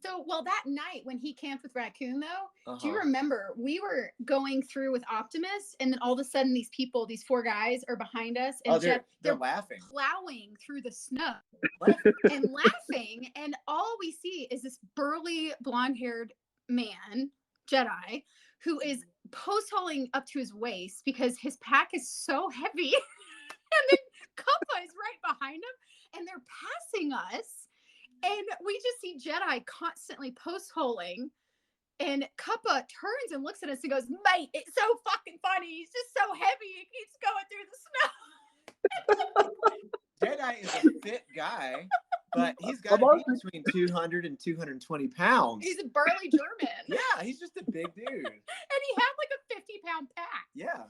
So, well, that night when he camped with Raccoon, though, do you remember we were going through with Optimus, and then all of a sudden these people, these 4 guys, are behind us, and they're laughing, plowing through the snow, and laughing, and all we see is this burly, blonde-haired man, Jedi, who is post-holing up to his waist because his pack is so heavy, and then Cuppa is right behind him, and they're passing us. And we just see Jedi constantly post-holing, and Cuppa turns and looks at us and goes, "Mate, it's so fucking funny. He's just so heavy. He keeps going through the snow." Jedi is a fit guy, but he's got to be between 200 and 220 pounds. He's a burly German. Yeah, he's just a big dude. And he had like a 50-pound pack. Yeah.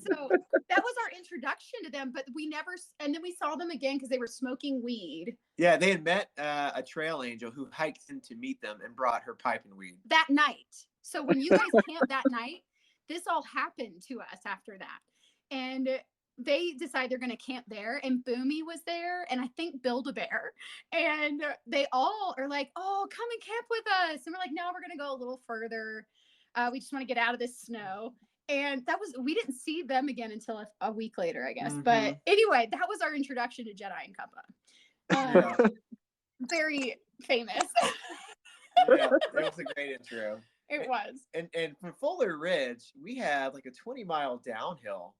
So that was our introduction to them, but we never, and then we saw them again because they were smoking weed. Yeah, they had met a trail angel who hiked in to meet them and brought her pipe and weed. That night. So when you guys camped that night, this all happened to us after that. And they decide they're going to camp there, and Boomy was there, and I think Build-A-Bear, and they all are like, "Oh, come and camp with us." And we're like, "No, we're going to go a little further. We just want to get out of this snow." And we didn't see them again until a week later, I guess. But anyway, that was our introduction to Jedi and Cuppa. Very famous. Yeah, it was a great intro. It was. And from Fuller Ridge, we had like a 20-mile downhill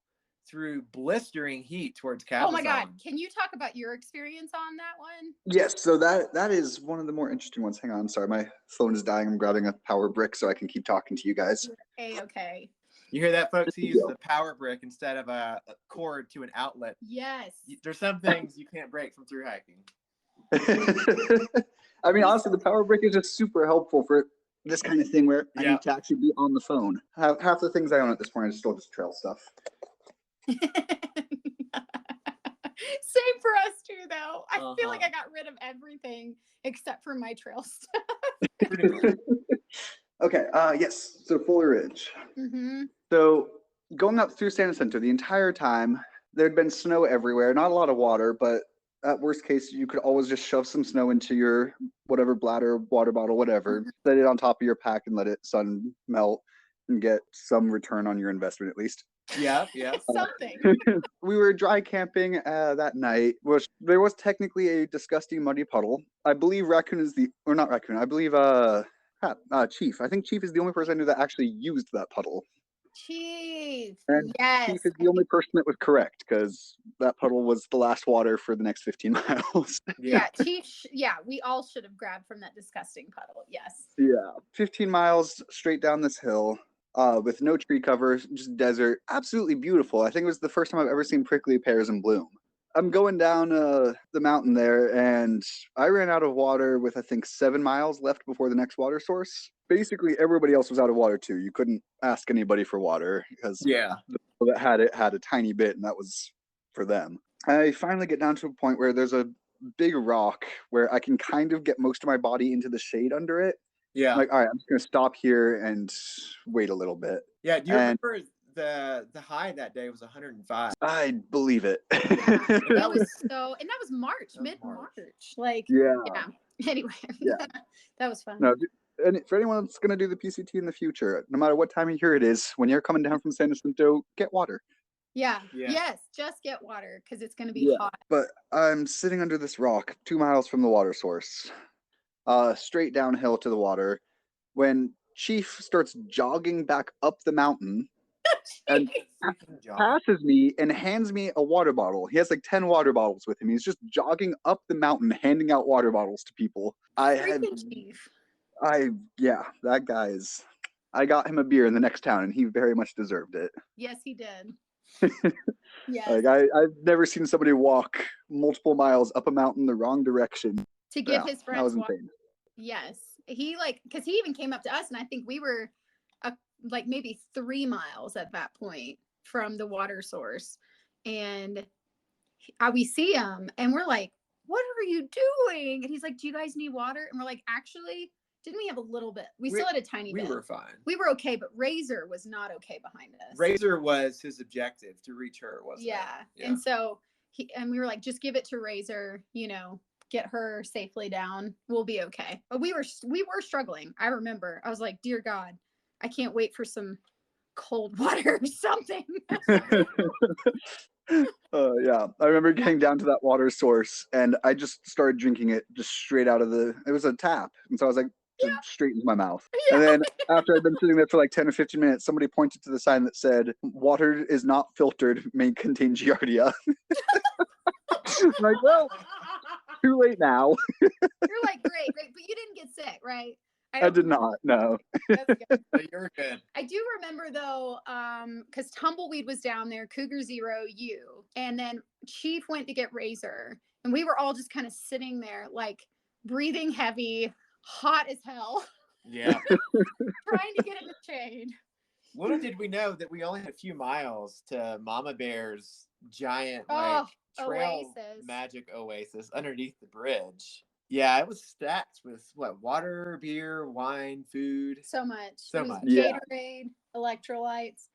through blistering heat towards Cabazon. Oh my God. Can you talk about your experience on that one? Yes, so that is one of the more interesting ones. Hang on, sorry, my phone is dying. I'm grabbing a power brick so I can keep talking to you guys. Okay. You hear that, folks? He uses a power brick instead of a cord to an outlet. Yes. There's some things you can't break from through hiking. I mean, honestly, the power brick is just super helpful for this kind of thing where I need to actually be on the phone. Half the things I own at this point is still just trail stuff. Same for us too, though. I feel like I got rid of everything except for my trail stuff. Okay. Yes. So Fuller Ridge. Mm-hmm. So going up through San Jacinto the entire time, there'd been snow everywhere. Not a lot of water, but at worst case, you could always just shove some snow into your whatever bladder, water bottle, whatever. Set it on top of your pack and let it sun melt and get some return on your investment at least. Yeah. Something. We were dry camping that night, which there was technically a disgusting muddy puddle. I believe Raccoon is or not Raccoon, I believe Chief. I think Chief is the only person I knew that actually used that puddle. Chief. And yes. Chief is the only person that was correct because that puddle was the last water for the next 15 miles. Yeah, Chief. We all should have grabbed from that disgusting puddle. Yes. Yeah. 15 miles straight down this hill with no tree cover, just desert. Absolutely beautiful. I think it was the first time I've ever seen prickly pears in bloom. I'm going down the mountain there, and I ran out of water with, I think, 7 miles left before the next water source. Basically, everybody else was out of water, too. You couldn't ask anybody for water because the people that had it had a tiny bit, and that was for them. I finally get down to a point where there's a big rock where I can kind of get most of my body into the shade under it. Yeah. I'm like, all right, I'm just going to stop here and wait a little bit. Yeah, do you remember the high that day was 105? I believe it. That was and that was March, mid-March. Like, yeah. Anyway, that was fun. No, and for anyone that's going to do the PCT in the future, no matter what time of year it is, when you're coming down from San Jacinto, get water. Yeah. Yes, just get water because it's going to be hot. But I'm sitting under this rock 2 miles from the water source, straight downhill to the water, when Chief starts jogging back up the mountain and passes me and hands me a water bottle. He has like 10 water bottles with him. He's just jogging up the mountain, handing out water bottles to people. Chief. That guy is. I got him a beer in the next town, and he very much deserved it. Yes, he did. Yes. Like I've never seen somebody walk multiple miles up a mountain the wrong direction to give his friends that was insane. Yes, he because he even came up to us, and I think we were like maybe 3 miles at that point from the water source, and we see him, and we're like, "What are you doing?" And he's like, "Do you guys need water?" And we're like, "Actually, didn't we have a little bit? We still had a tiny bit. We were fine. We were okay, but Razor was not okay behind us. Razor was his objective to reach her, wasn't it? Yeah. And so we were like, just give it to Razor, get her safely down. We'll be okay. But we were struggling. I remember. I was like, dear God, I can't wait for some cold water or something. Yeah, I remember getting down to that water source, and I just started drinking it just straight out of it was a tap, and so I was like, straight into my mouth. And then after I'd been sitting there for like 10 or 15 minutes, somebody pointed to the sign that said, "Water is not filtered, may contain giardia." I'm like, well, too late now. You're like, great, but you didn't get sick, right? I did not, no. That's good. You're good. I do remember though, because Tumbleweed was down there, Cougar Zero, you, and then Chief went to get Razor, and we were all just kind of sitting there, like breathing heavy, hot as hell. Yeah. Trying to get in the shade. Little did we know that we only had a few miles to Mama Bear's giant trail oasis. Magic oasis underneath the bridge. Yeah, it was stacked with water, beer, wine, food. So much. Gatorade, electrolytes.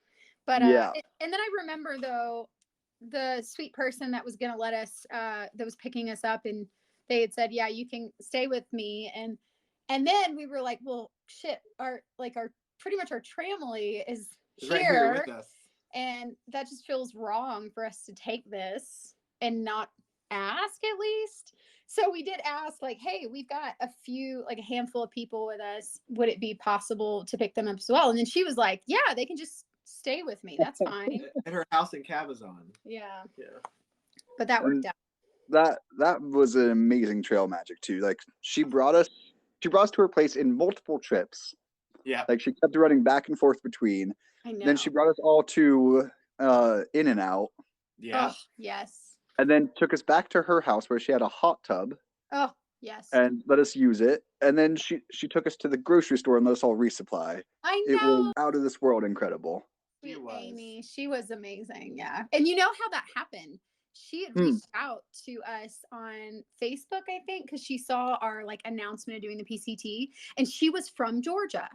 But and then I remember though, the sweet person that was gonna let us that was picking us up, and they had said, yeah, you can stay with me, and then we were like, well, shit, our pretty much our tramily is here, right here with us. And that just feels wrong for us to take this and not ask at least. So we did ask, like, hey, we've got a handful of people with us. Would it be possible to pick them up as well? And then she was like, yeah, they can just stay with me. That's fine. At her house in Cabazon. Yeah. Yeah. But that worked out. That was an amazing trail magic too. Like she brought us to her place in multiple trips. Yeah. Like she kept running back and forth between. I know. Then she brought us all to In and Out. Yeah. Oh, yes. And then took us back to her house where she had a hot tub. Oh, yes. And let us use it. And then she took us to the grocery store and let us all resupply. I know. It was out of this world incredible. Sweet Amy. She was amazing. Yeah. And you know how that happened? She had reached out to us on Facebook, I think, because she saw our like announcement of doing the PCT, and she was from Georgia.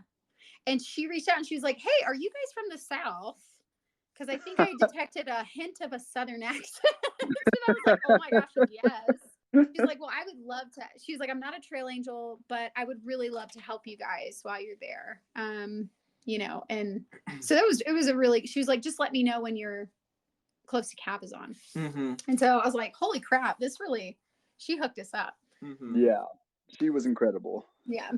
And she reached out and she was like, "Hey, are you guys from the South?" Because I think I detected a hint of a Southern accent. So I was like, "Oh my gosh, yes." She's like, "Well, I would love to." She's like, "I'm not a trail angel, but I would really love to help you guys while you're there." You know, and so it was a really. She was like, "Just let me know when you're close to Cabazon." And so I was like, "Holy crap! This really." She hooked us up. Yeah, she was incredible. Yeah.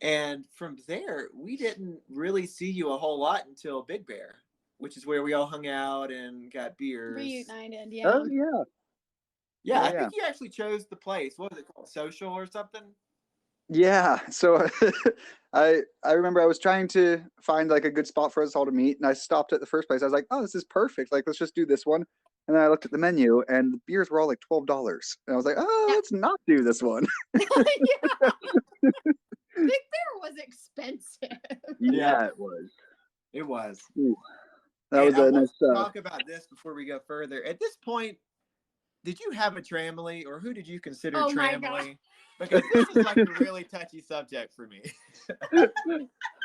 And from there, we didn't really see you a whole lot until Big Bear, which is where we all hung out and got beers. Reunited, yeah. Oh yeah. Yeah, I think you actually chose the place. What was it called? Social or something? Yeah. So I remember I was trying to find like a good spot for us all to meet, and I stopped at the first place. I was like, "Oh, this is perfect. Like, let's just do this one." And then I looked at the menu, and the beers were all like $12. And I was like, "Oh, let's not do this one." Yeah. Big Bear was expensive. Yeah, it was. It was. Ooh. That And was a nice. Talk about this before we go further. At this point, did you have a tramily, or who did you consider tramily? Because this is like a really touchy subject for me.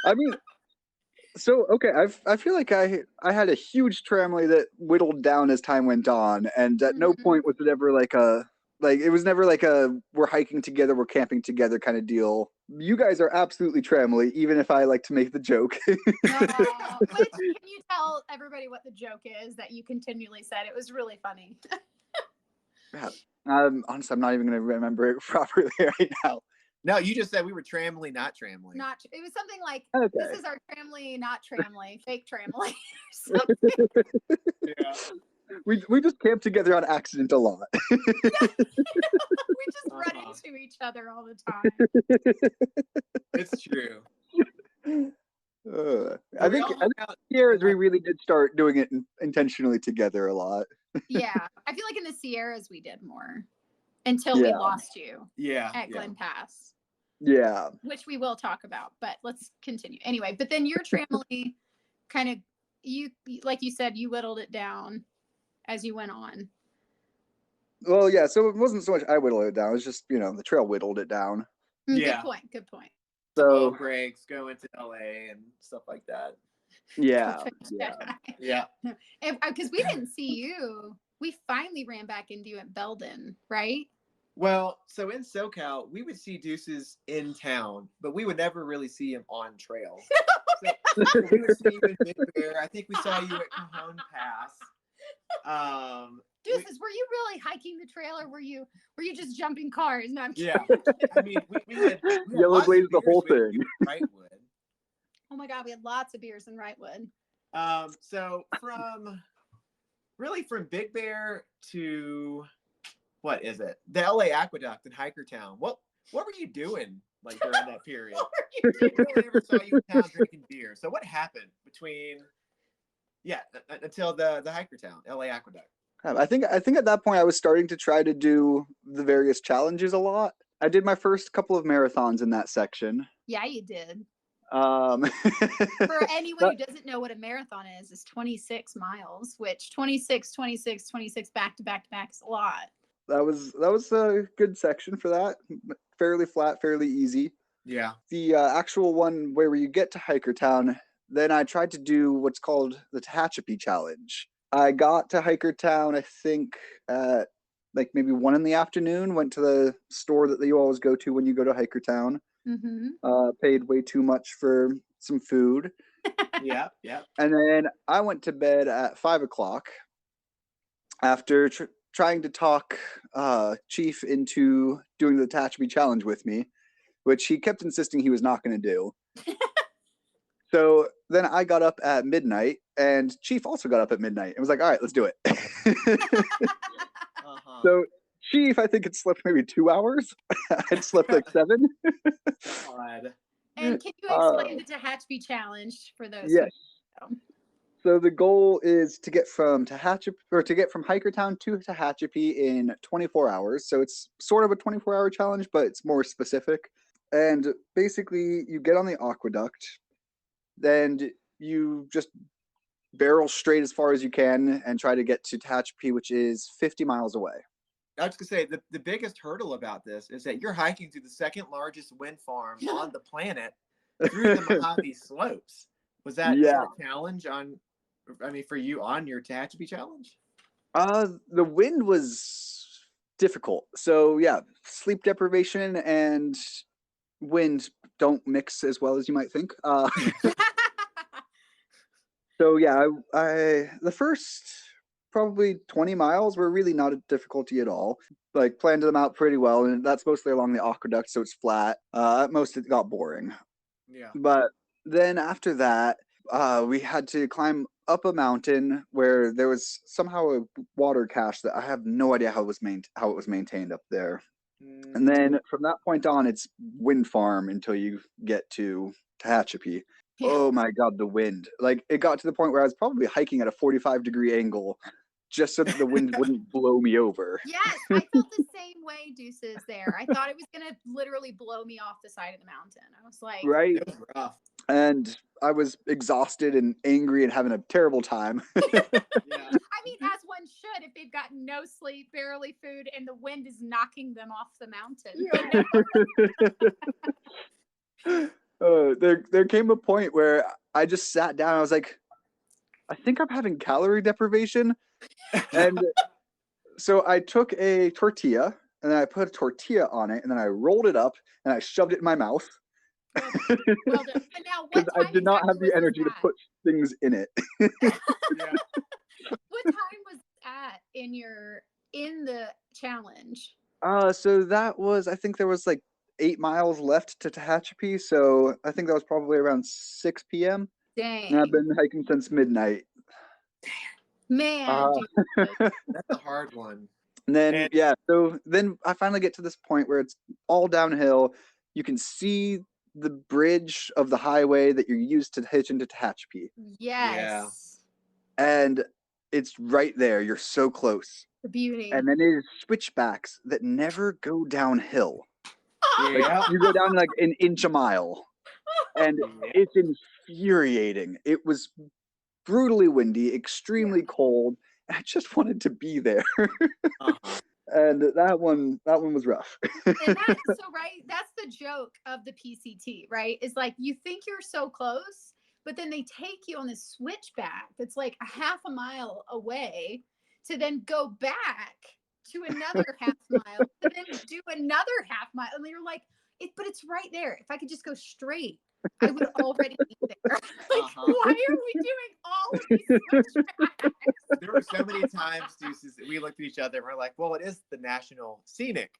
I mean, so okay, I feel like I had a huge tramily that whittled down as time went on, and at no point was it ever it was never like a we're hiking together, we're camping together kind of deal. You guys are absolutely tramily, even if I like to make the joke. Can you tell everybody what the joke is that you continually said? It was really funny. Yeah. Honestly, I'm not even going to remember it properly right now. No, you just said we were tramily, not tramily. It was something like, okay. This is our tramily, not tramily, fake tramily. Yeah. We just camped together on accident a lot. We just run into each other all the time. It's true. I think Sierras we really did start doing it intentionally together a lot. Yeah, I feel like in the Sierras we did more until we lost you. Yeah, at Glen Pass. Yeah, which we will talk about, but let's continue anyway. But then your tramily kind of like you said, you whittled it down as you went on. Well, yeah. So it wasn't so much I whittled it down; it was just the trail whittled it down. Good point. So breaks, go into LA and stuff like that. Yeah. And because we didn't see you, we finally ran back into you at Belden, right? Well, so in SoCal, we would see Deuces in town, but we would never really see him on trail. So we would see you in Big Bear. I think we saw you at Cajon Pass. Deuces, were you really hiking the trail, or were you just jumping cars? No, I'm kidding. I mean, we had Yellow Blaze the whole thing. Wrightwood. Oh my God, we had lots of beers in Wrightwood. So from Big Bear to what is it? The LA Aqueduct in Hikertown. What were you doing like during that period? I really never saw you in town drinking beer. So what happened between until the Hikertown, LA Aqueduct? I think at that point I was starting to try to do the various challenges a lot. I did my first couple of marathons in that section. Yeah, you did. For anyone who doesn't know what a marathon is 26 miles, which 26 back to back to back is a lot. That was a good section for that. Fairly flat, fairly easy. Yeah. The actual one where you get to Hikertown, then I tried to do what's called the Tehachapi Challenge. I got to Hikertown, I think, at like maybe 1 p.m. Went to the store that you always go to when you go to Hikertown. Paid way too much for some food. Yeah. And then I went to bed at 5 o'clock after trying to talk Chief into doing the Tehachapi Challenge with me, which he kept insisting he was not going to do. So then I got up at midnight and Chief also got up at midnight and was like, all right, let's do it. So Chief, I think, had slept maybe 2 hours. I'd slept like 7. God. And can you explain the Tehachapi challenge for those? Yes. So the goal is to get from Hikertown to Tehachapi in 24 hours. So it's sort of a 24-hour challenge, but it's more specific. And basically, you get on the aqueduct, then you just barrel straight as far as you can and try to get to Tehachapi, which is 50 miles away. I was going to say, the biggest hurdle about this is that you're hiking through the second largest wind farm on the planet through the Mojave Slopes. Was that a challenge for you on your Tehachapi challenge? The wind was difficult. So yeah, sleep deprivation and wind don't mix as well as you might think. So yeah, I the first probably 20 miles were really not a difficulty at all. Like planned them out pretty well, and that's mostly along the aqueduct, so it's flat. At most it got boring. Yeah. But then after that, we had to climb up a mountain where there was somehow a water cache that I have no idea how it was maintained up there. And then from that point on, it's wind farm until you get to Tehachapi. Yeah. Oh my God, the wind. Like it got to the point where I was probably hiking at a 45-degree angle just so that the wind wouldn't blow me over. Yes, I felt the same way, Deuces, there. I thought it was going to literally blow me off the side of the mountain. I was like... Right? It was rough. And I was exhausted and angry and having a terrible time. Yeah. I mean, as one should, if they've got no sleep, barely food, and the wind is knocking them off the mountain. There came a point where I just sat down. I was like, I think I'm having calorie deprivation. And so I took a tortilla and then I put a tortilla on it and then I rolled it up and I shoved it in my mouth. Well done. And now, what I did not have the energy to put things in it. Yeah. What time was that in the challenge? So that was, I think there was like 8 miles left to Tehachapi, so I think that was probably around 6 p.m. Dang. And I've been hiking since midnight. Man, that's a hard one. And then so then I finally get to this point where it's all downhill. You can see the bridge of the highway that you're used to hitch into Tehachapi. Yes. Yeah. And it's right there. You're so close. The beauty. And then it is switchbacks that never go downhill. Yeah. Like, you go down like an inch a mile. And it's infuriating. It was brutally windy, extremely cold. I just wanted to be there. And that one was rough. And that's the joke of the PCT, right? Is like you think you're so close, but then they take you on this switchback that's like a half a mile away to then go back to another half mile, to then do another half mile. And you're like, but it's right there. If I could just go straight, I would already be there. Like, why are we doing all of these switchbacks? There were so many times, Deuces, we looked at each other and we're like, well, it is the National Scenic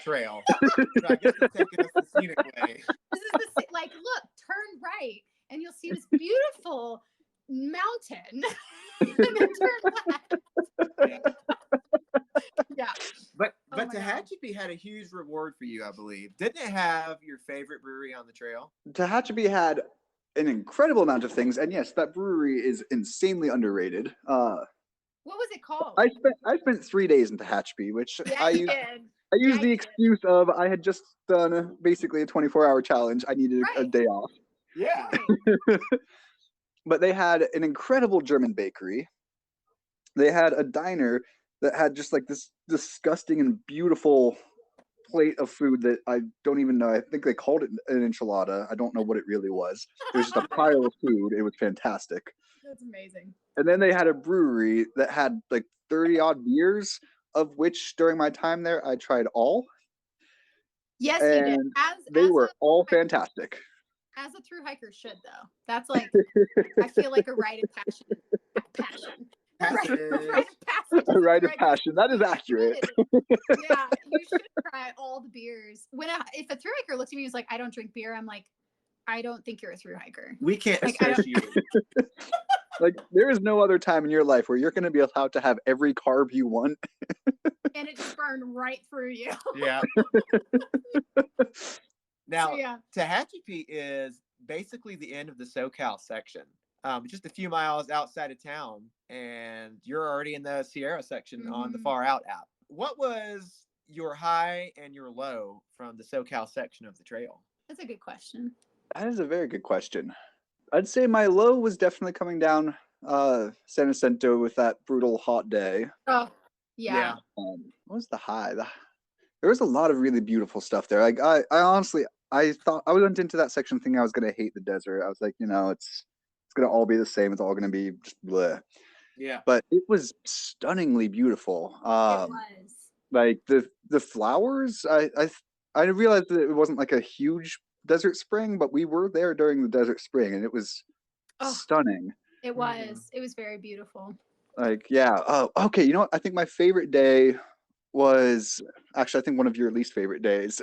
Trail. So I guess it's taking us the scenic way. This is look, turn right, and you'll see this beautiful mountain. And then turn left. Yeah. But Tehachapi had a huge reward for you, I believe. Didn't it have your favorite brewery on the trail? Tehachapi had an incredible amount of things, and yes, that brewery is insanely underrated. What was it called? I spent 3 days in Tehachapi, which I used the excuse of I had just done basically a 24-hour challenge. I needed a day off. Yeah. But they had an incredible German bakery. They had a diner that had just like this disgusting and beautiful plate of food that I don't even know. I think they called it an enchilada. I don't know what it really was. It was just a pile of food. It was fantastic. That's amazing. And then they had a brewery that had like 30 odd beers, of which during my time there, I tried all. Yes, and you did. They were all fantastic. As a through hiker should, though. That's like, I feel like a rite of passion. A rite of passion. That is accurate. Yeah, you should try all the beers. If a through hiker looks at me and is like, I don't drink beer, I'm like, I don't think you're a through hiker. We can't associate. Like, there is no other time in your life where you're going to be allowed to have every carb you want. And it just burned right through you. Yeah. Now, So, yeah. Tehachapi is basically the end of the SoCal section. Just a few miles outside of town, and you're already in the Sierra section on the Far Out app. What was your high and your low from the SoCal section of the trail? That's a good question. That is a very good question. I'd say my low was definitely coming down San Jacinto with that brutal hot day. Oh, yeah. What was the high? There was a lot of really beautiful stuff there. Like I honestly, I thought I went into that section thinking I was gonna hate the desert. I was like, it's gonna all be the same. It's all gonna be just bleh. Yeah. But it was stunningly beautiful. It was. Like the flowers. I realized that it wasn't like a huge desert spring, but we were there during the desert spring, and it was stunning. It was. It was very beautiful. Like, yeah. Oh, okay. You know what? I think my favorite day was actually, I think, one of your least favorite days.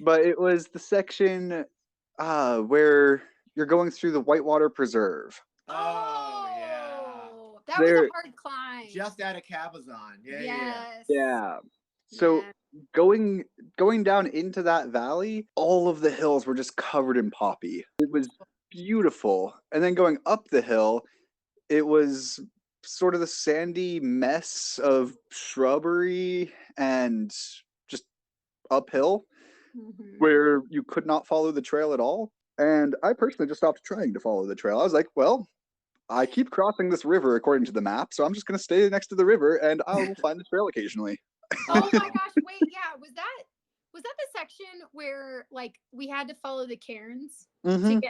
But it was the section where you're going through the Whitewater Preserve. Oh, yeah. That was a hard climb. Just out of Cabazon. Yeah. So going down into that valley, all of the hills were just covered in poppy. It was beautiful. And then going up the hill, it was sort of the sandy mess of shrubbery and just uphill where you could not follow the trail at all. And I personally just stopped trying to follow the trail. I was like, well, I keep crossing this river according to the map, so I'm just going to stay next to the river and I will find the trail occasionally. Oh my gosh, wait, yeah, was that the section where like we had to follow the cairns to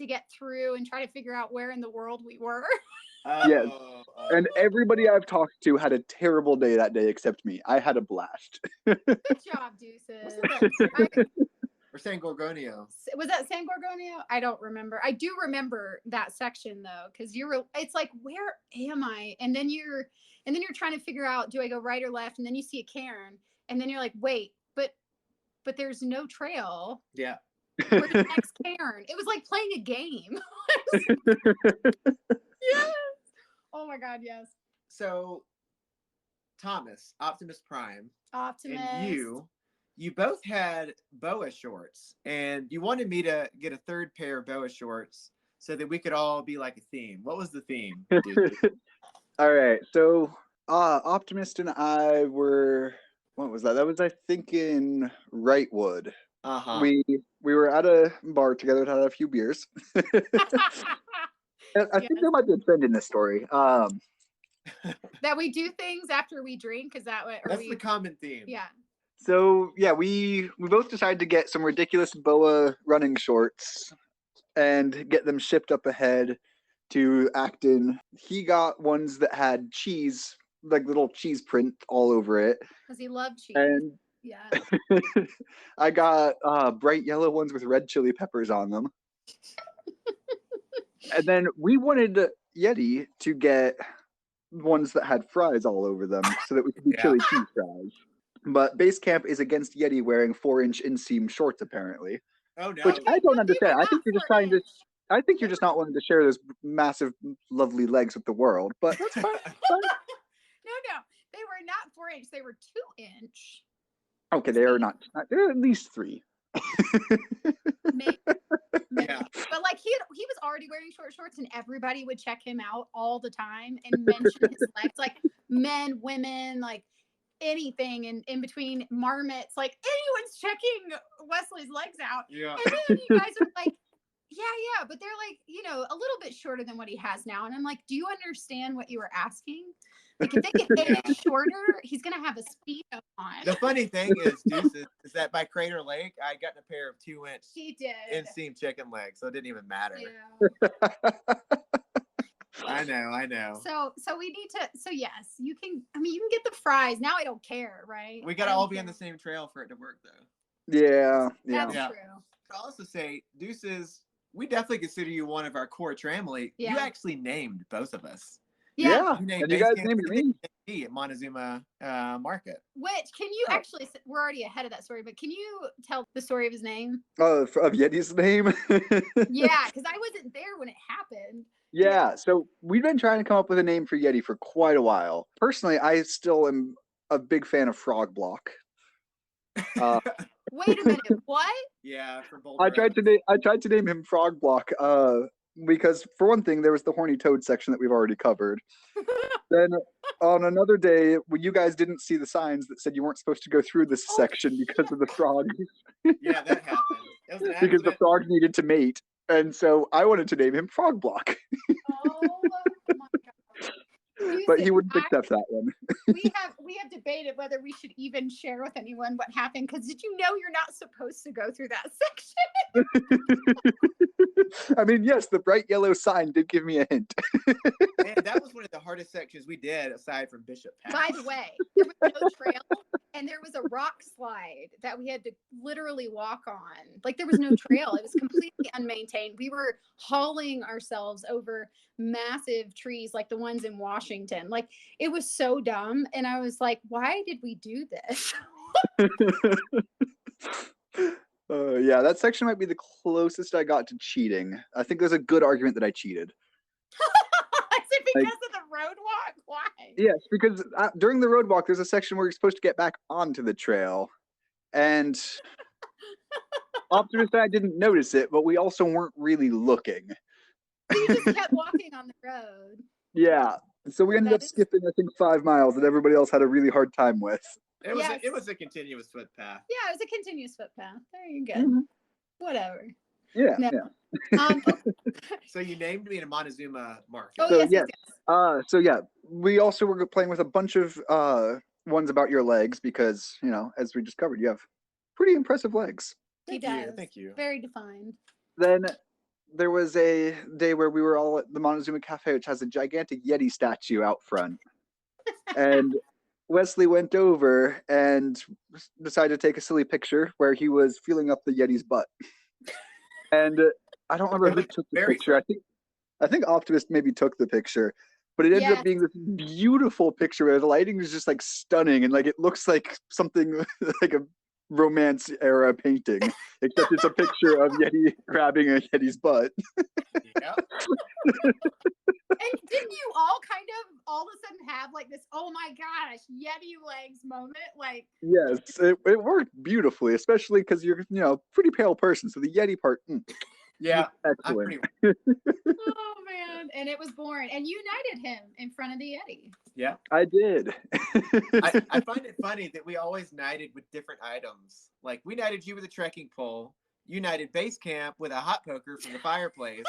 get through and try to figure out where in the world we were? Yes. And everybody I've talked to had a terrible day that day except me. I had a blast. Good job, Deuces. Or San Gorgonio. Was that San Gorgonio? I don't remember. I do remember that section though, because it's like, where am I? And then you're trying to figure out, do I go right or left? And then you see a cairn, and then you're like, wait, but there's no trail. Yeah. Where's the next cairn? It was like playing a game. Yes. Oh my God, yes. So, Thomas, Optimus Prime, Optimus, and you both had boa shorts, and you wanted me to get a third pair of boa shorts so that we could all be like a theme. What was the theme? All right, so Optimist and I were, what was that? That was, I think, in Wrightwood. We were at a bar together, had a few beers. I think there might be a trend in this story. That we do things after we drink. Is that what? That's the common theme. Yeah. So yeah, we both decided to get some ridiculous boa running shorts and get them shipped up ahead to Acton. He got ones that had cheese, like little cheese print all over it. Because he loved cheese. And yeah. I got bright yellow ones with red chili peppers on them. And then we wanted Yeti to get ones that had fries all over them so that we could do chili cheese fries. But Basecamp is against Yeti wearing 4-inch inseam shorts, apparently. Oh no! Which I don't understand. I think you're just trying to. I think you're just not wanting to share those massive, lovely legs with the world. But that's fine. No, they were not 4-inch. They were 2-inch. Okay, they are not. They're at least 3. Maybe. Yeah. But like he was already wearing short shorts, and everybody would check him out all the time and mention his legs, like men, women, like anything in between, marmots, like anyone's checking Wesley's legs out. Yeah. And then you guys are like, yeah, but they're like, a little bit shorter than what he has now. And I'm like, do you understand what you were asking? Like if they get any shorter, he's gonna have a Speedo on. The funny thing is, Deuces, is that by Crater Lake, I got a pair of 2-inch He did inseam chicken legs, so it didn't even matter. Yeah. I know. So we need to. So yes, you can. I mean, you can get the fries now. I don't care, right? We gotta all be on the same trail for it to work, though. Yeah. That's true. I'll also say, Deuces, we definitely consider you one of our core tramily. Yeah. You actually named both of us. Yeah. And you guys named me. at Montezuma Market. Which, can you actually, we're already ahead of that story, but can you tell the story of his name? Of Yeti's name? Yeah, because I wasn't there when it happened. Yeah, so we've been trying to come up with a name for Yeti for quite a while. Personally, I still am a big fan of Frog Block. Wait a minute, what? Yeah, for Boulder. I tried to name him Frog Block because, for one thing, there was the horny toad section that we've already covered. Then on another day, when you guys didn't see the signs that said you weren't supposed to go through this section because of the frogs. Yeah, that happened. It was an accident. Because the frog needed to mate. And so I wanted to name him Frog Block. Oh my God. But he wouldn't accept that one. we have debated whether we should even share with anyone what happened, because did you know you're not supposed to go through that section? I mean, yes, the bright yellow sign did give me a hint. Man, that was one of the hardest sections we did, aside from Bishop Pass. By the way, there was no trail, and there was a rock slide that we had to literally walk on. Like, there was no trail. It was completely unmaintained. We were hauling ourselves over massive trees like the ones in Washington. Like, it was so dumb. And I was like, why did we do this? Yeah, that section might be the closest I got to cheating. I think there's a good argument that I cheated. Is it because of the road walk? Why? Yes, because during the road walk, there's a section where you're supposed to get back onto the trail. And Optimus and I didn't notice it, but we also weren't really looking. You just kept walking on the road. Yeah. So we ended up skipping, I think, 5 miles that everybody else had a really hard time with. It was a continuous footpath. Yeah, it was a continuous footpath. There you go. Whatever. Yeah, no. yeah. So you named me in a Montezuma Market. Oh, So, yes. So yeah, we also were playing with a bunch of ones about your legs because, you know, as we just covered, you have pretty impressive legs. He does. Thank you. Very defined. Then there was a day where we were all at the Montezuma Cafe, which has a gigantic Yeti statue out front. And Wesley went over and decided to take a silly picture where he was feeling up the Yeti's butt. And I don't remember who took the picture. I think Optimus maybe took the picture, but it ended up being this beautiful picture where the lighting was just like stunning and like it looks like something like a romance era painting, except it's a picture of Yeti grabbing a Yeti's butt. Yeah. And didn't you all kind of all of a sudden have like this, oh my gosh, Yeti legs moment? Like, yes, it worked beautifully, especially because you're, you know, pretty pale person, so the Yeti part, yeah, excellent. Oh man, and it was born, and you knighted him in front of the Yeti. Yeah, I did. I find it funny that we always knighted with different items. Like, we knighted you with a trekking pole, you knighted Basecamp with a hot poker from the fireplace,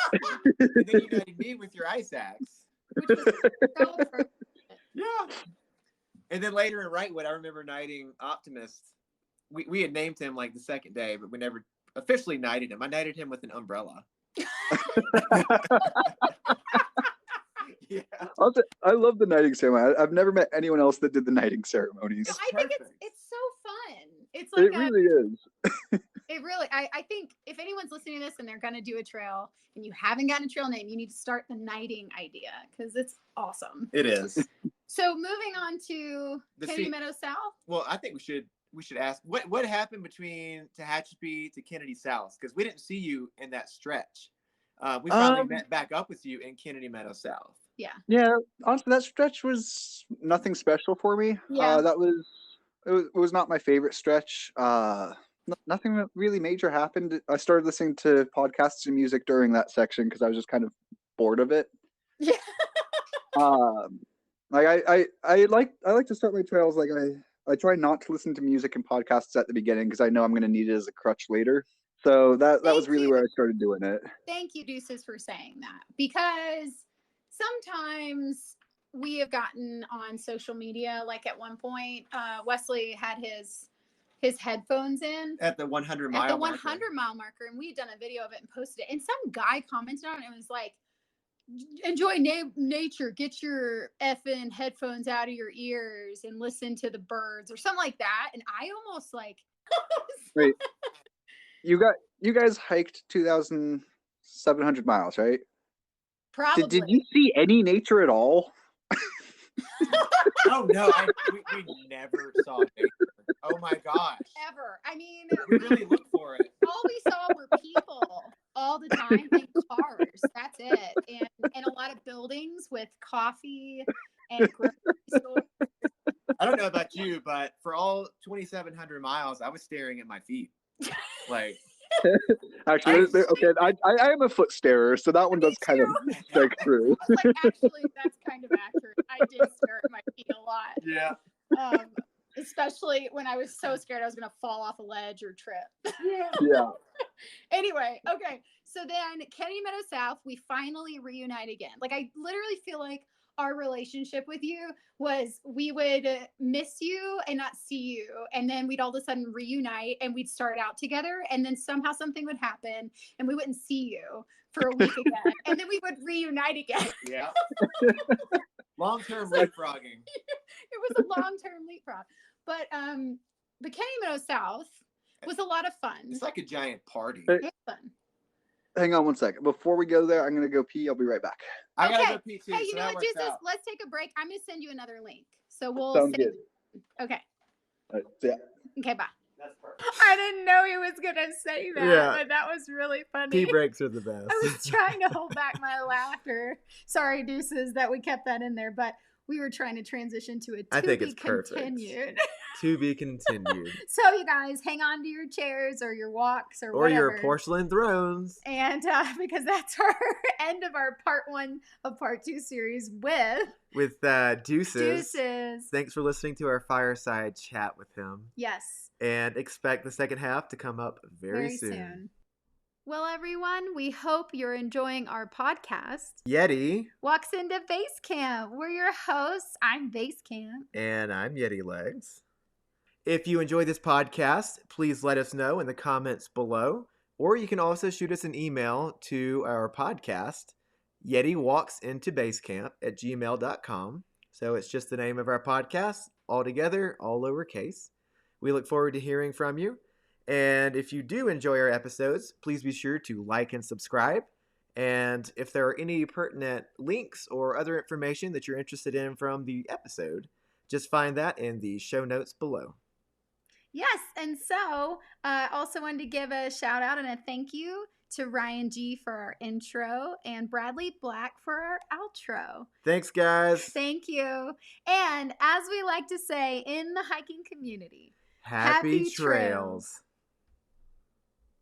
and then you knighted me with your ice axe. Which was so appropriate. Yeah. And then later in Wrightwood, I remember knighting Optimist. We had named him like the second day, but we never officially knighted him. I knighted him with an umbrella. Yeah. Also, I love the knighting ceremony. I've never met anyone else that did the knighting ceremonies. I think it's so fun. It's like it really is. It really, I think if anyone's listening to this and they're going to do a trail and you haven't gotten a trail name, you need to start the knighting idea because it's awesome. It is. So moving on to Kennedy Meadow South. Well, I think we should ask what happened between Tehachapi to Kennedy South, because we didn't see you in that stretch. We finally met back up with you in Kennedy Meadow South. Yeah. Yeah. Honestly, that stretch was nothing special for me. Yeah. It was not my favorite stretch. Nothing really major happened. I started listening to podcasts and music during that section because I was just kind of bored of it. Yeah. Like I like to start my trails like I try not to listen to music and podcasts at the beginning because I know I'm going to need it as a crutch later. So that was really where I started doing it. Thank you, Deuces, for saying that, because sometimes we have gotten on social media, like at one point, Wesley had his headphones in at the 100 mile marker, and we had done a video of it and posted it, and some guy commented on it and was like, enjoy nature, get your effing headphones out of your ears and listen to the birds or something like that. And I almost like wait, you guys hiked 2,700 miles, right? Probably. Did you see any nature at all? Oh no, we never saw nature. Oh my gosh. Ever. I mean, we really looked for it. All we saw were people all the time and cars. That's it. And a lot of buildings with coffee and grocery stores. I don't know about you, but for all 2,700 miles, I was staring at my feet. Like, actually, okay, I am a foot starer, so that one does kind of break through. Like, actually, that's kind of accurate. I did stare at my feet a lot. Yeah. Especially when I was so scared I was going to fall off a ledge or trip. Yeah. Anyway, okay. So then Kenny Meadow South, we finally reunite again. Like, I literally feel like our relationship with you was we would miss you and not see you. And then we'd all of a sudden reunite and we'd start out together. And then somehow something would happen and we wouldn't see you for a week again. And then we would reunite again. Yeah. Long-term leapfrogging. It was a long-term leapfrog. But Kenny Meadow South was a lot of fun. It's like a giant party. It was fun. Hang on one second. Before we go there, I'm going to go pee. I'll be right back. I got to go pee too. Hey, you so know what, Deuces? out. Let's take a break. I'm going to send you another link. So we'll Sounds good. Okay. All right, yeah. Okay, bye. That's perfect. I didn't know he was going to say that, but that was really funny. Pee breaks are the best. I was trying to hold back my laughter. Sorry, Deuces, that we kept that in there, but we were trying to transition to a I think it's continued. To be continued. So you guys, hang on to your chairs or your walks or Or whatever. your porcelain thrones. And because that's our end of our part 1 of part 2 series with Deuces. Deuces. Thanks for listening to our fireside chat with him. Yes. And expect the second half to come up very soon. Well, everyone, we hope you're enjoying our podcast. Yeti Walks into Basecamp. We're your hosts. I'm Basecamp. and I'm Yeti Legs. If you enjoy this podcast, please let us know in the comments below. Or you can also shoot us an email to our podcast, yetiwalksintobasecamp@gmail.com. So it's just the name of our podcast, all together, all lowercase. We look forward to hearing from you. And if you do enjoy our episodes, please be sure to like and subscribe. And if there are any pertinent links or other information that you're interested in from the episode, just find that in the show notes below. Yes, and so I also wanted to give a shout out and a thank you to Ryan G for our intro and Bradley Black for our outro. Thanks, guys. Thank you. And as we like to say in the hiking community, Happy trails.